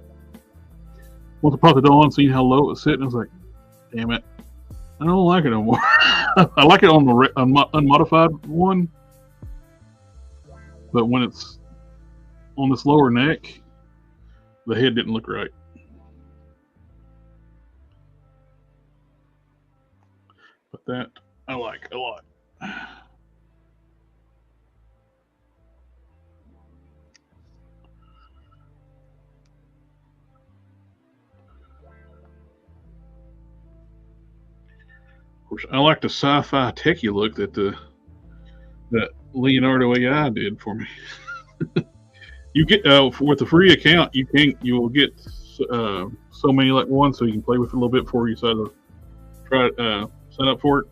once I popped it on, seeing how low it was sitting, I was like, damn it, I don't like it anymore. I like it on the unmodified one, but when it's on this lower neck, the head didn't look right. But that I like a lot. Of course, I like the sci-fi techie look that Leonardo AI did for me. You get with the free account, you will get so many like one, so you can play with it a little bit before you decide to try sign up for it.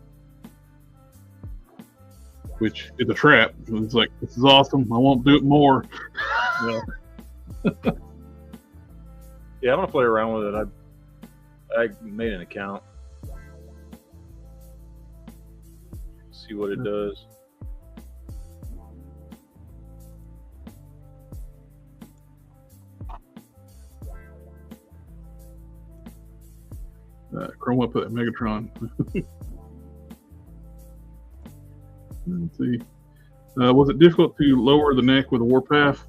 which is a trap. It's like, this is awesome. I won't do it more. Yeah. Yeah, I'm gonna play around with it. I made an account. See what it does. Chrome up that Megatron. Let's see. Was it difficult to lower the neck with a warpath?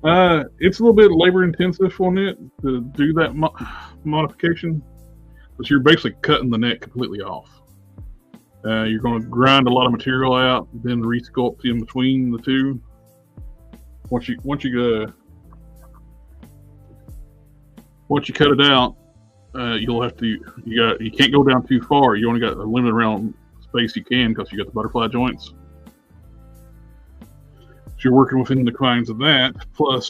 It's a little bit labor intensive on it to do that modification, because you're basically cutting the neck completely off. You're going to grind a lot of material out, then resculpt in between the two. Once you cut it out, you'll have to you can't go down too far. You only got a limited amount of space you can, because you got the butterfly joints. So you're working within the confines of that, plus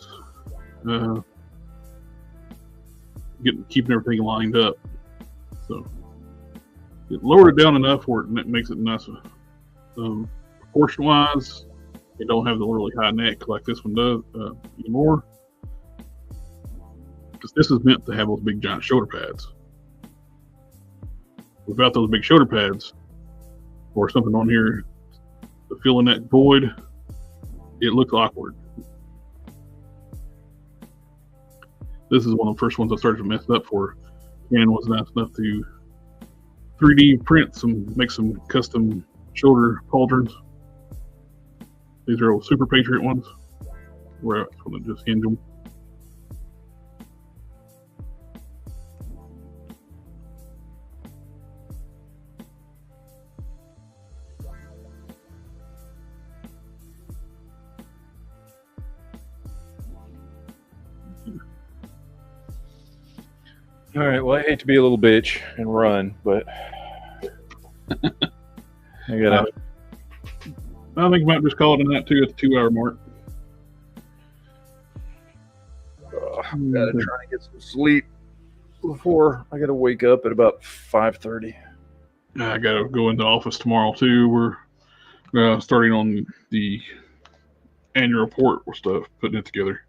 keeping everything lined up. So it lowered it down enough where it makes it nice. Proportion wise, it don't have the really high neck like this one does anymore. Because this is meant to have those big giant shoulder pads. Without those big shoulder pads, or something on here to fill in that void, it looks awkward. This is one of the first ones I started to mess up for. Canon was nice enough to 3D print make some custom shoulder pauldrons. These are old Super Patriot ones, where I just want to just hinge them. All right. Well, I hate to be a little bitch and run, but I gotta. I think I might just call it a night too at the 2 hour mark. Gotta try to get some sleep before I gotta wake up at about 5:30. I gotta go into office tomorrow too. We're starting on the annual report stuff, putting it together.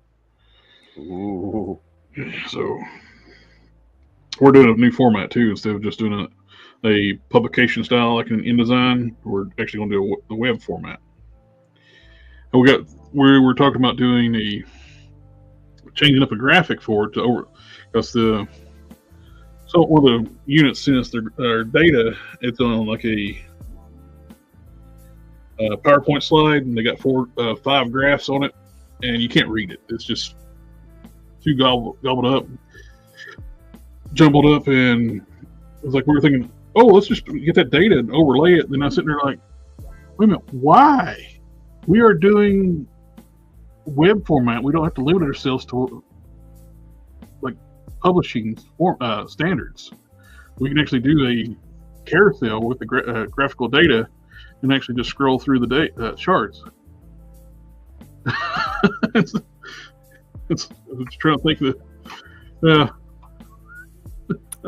Ooh. So we're doing a new format too, instead of just doing a publication style like in InDesign. We're actually going to do the web format. And we were talking about doing changing up a graphic for it because one of the units sent us their data. It's on like a PowerPoint slide, and they got 5 graphs on it, and you can't read it. It's just too gobbled up, jumbled up, and it was like we were thinking, oh, let's just get that data and overlay it. And then I was sitting there like, wait a minute, why? We are doing web format. We don't have to limit ourselves to like publishing standards. We can actually do a carousel with the graphical data and actually just scroll through the charts. It's trying to think of the.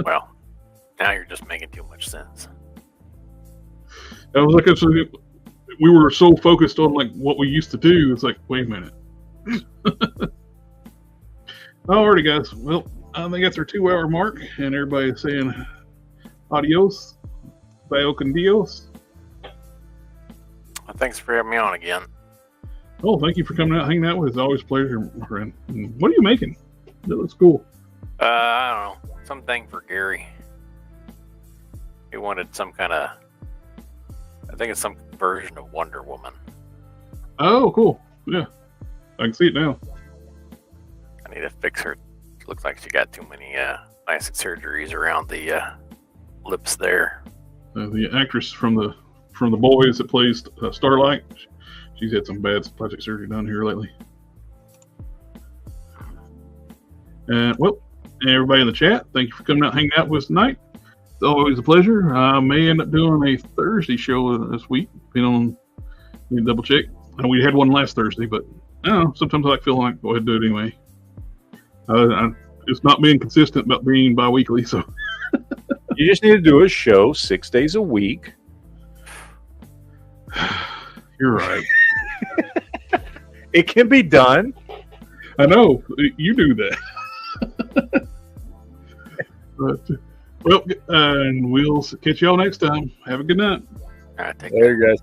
Well, now you're just making too much sense. I was like, we were so focused on like what we used to do. It's like, wait a minute. Alrighty, guys. Well, I think that's our 2 hour mark, and everybody's saying adios, vaya con Dios. Well, thanks for having me on again. Oh, thank you for coming out, hanging out with us. It's always a pleasure, my friend. What are you making? That looks cool. I don't know. Something for Gary. He wanted some kind of, I think it's some version of Wonder Woman. Oh, cool. Yeah. I can see it now. I need to fix her. Looks like she got too many plastic surgeries around the lips there. The actress from the Boys that plays Starlight, she's had some bad plastic surgery done here lately. And well, everybody in the chat, thank you for coming out, hanging out with us tonight. It's always a pleasure. I may end up doing a Thursday show this week, depending on. Let me double check. We had one last Thursday, but I don't know. Sometimes I feel like go ahead and do it anyway. It's not being consistent about being bi-weekly, so. You just need to do a show 6 days a week. You're right. It can be done. I know you do that. But well, and we'll catch y'all next time. Have a good night. All right, take There you guys.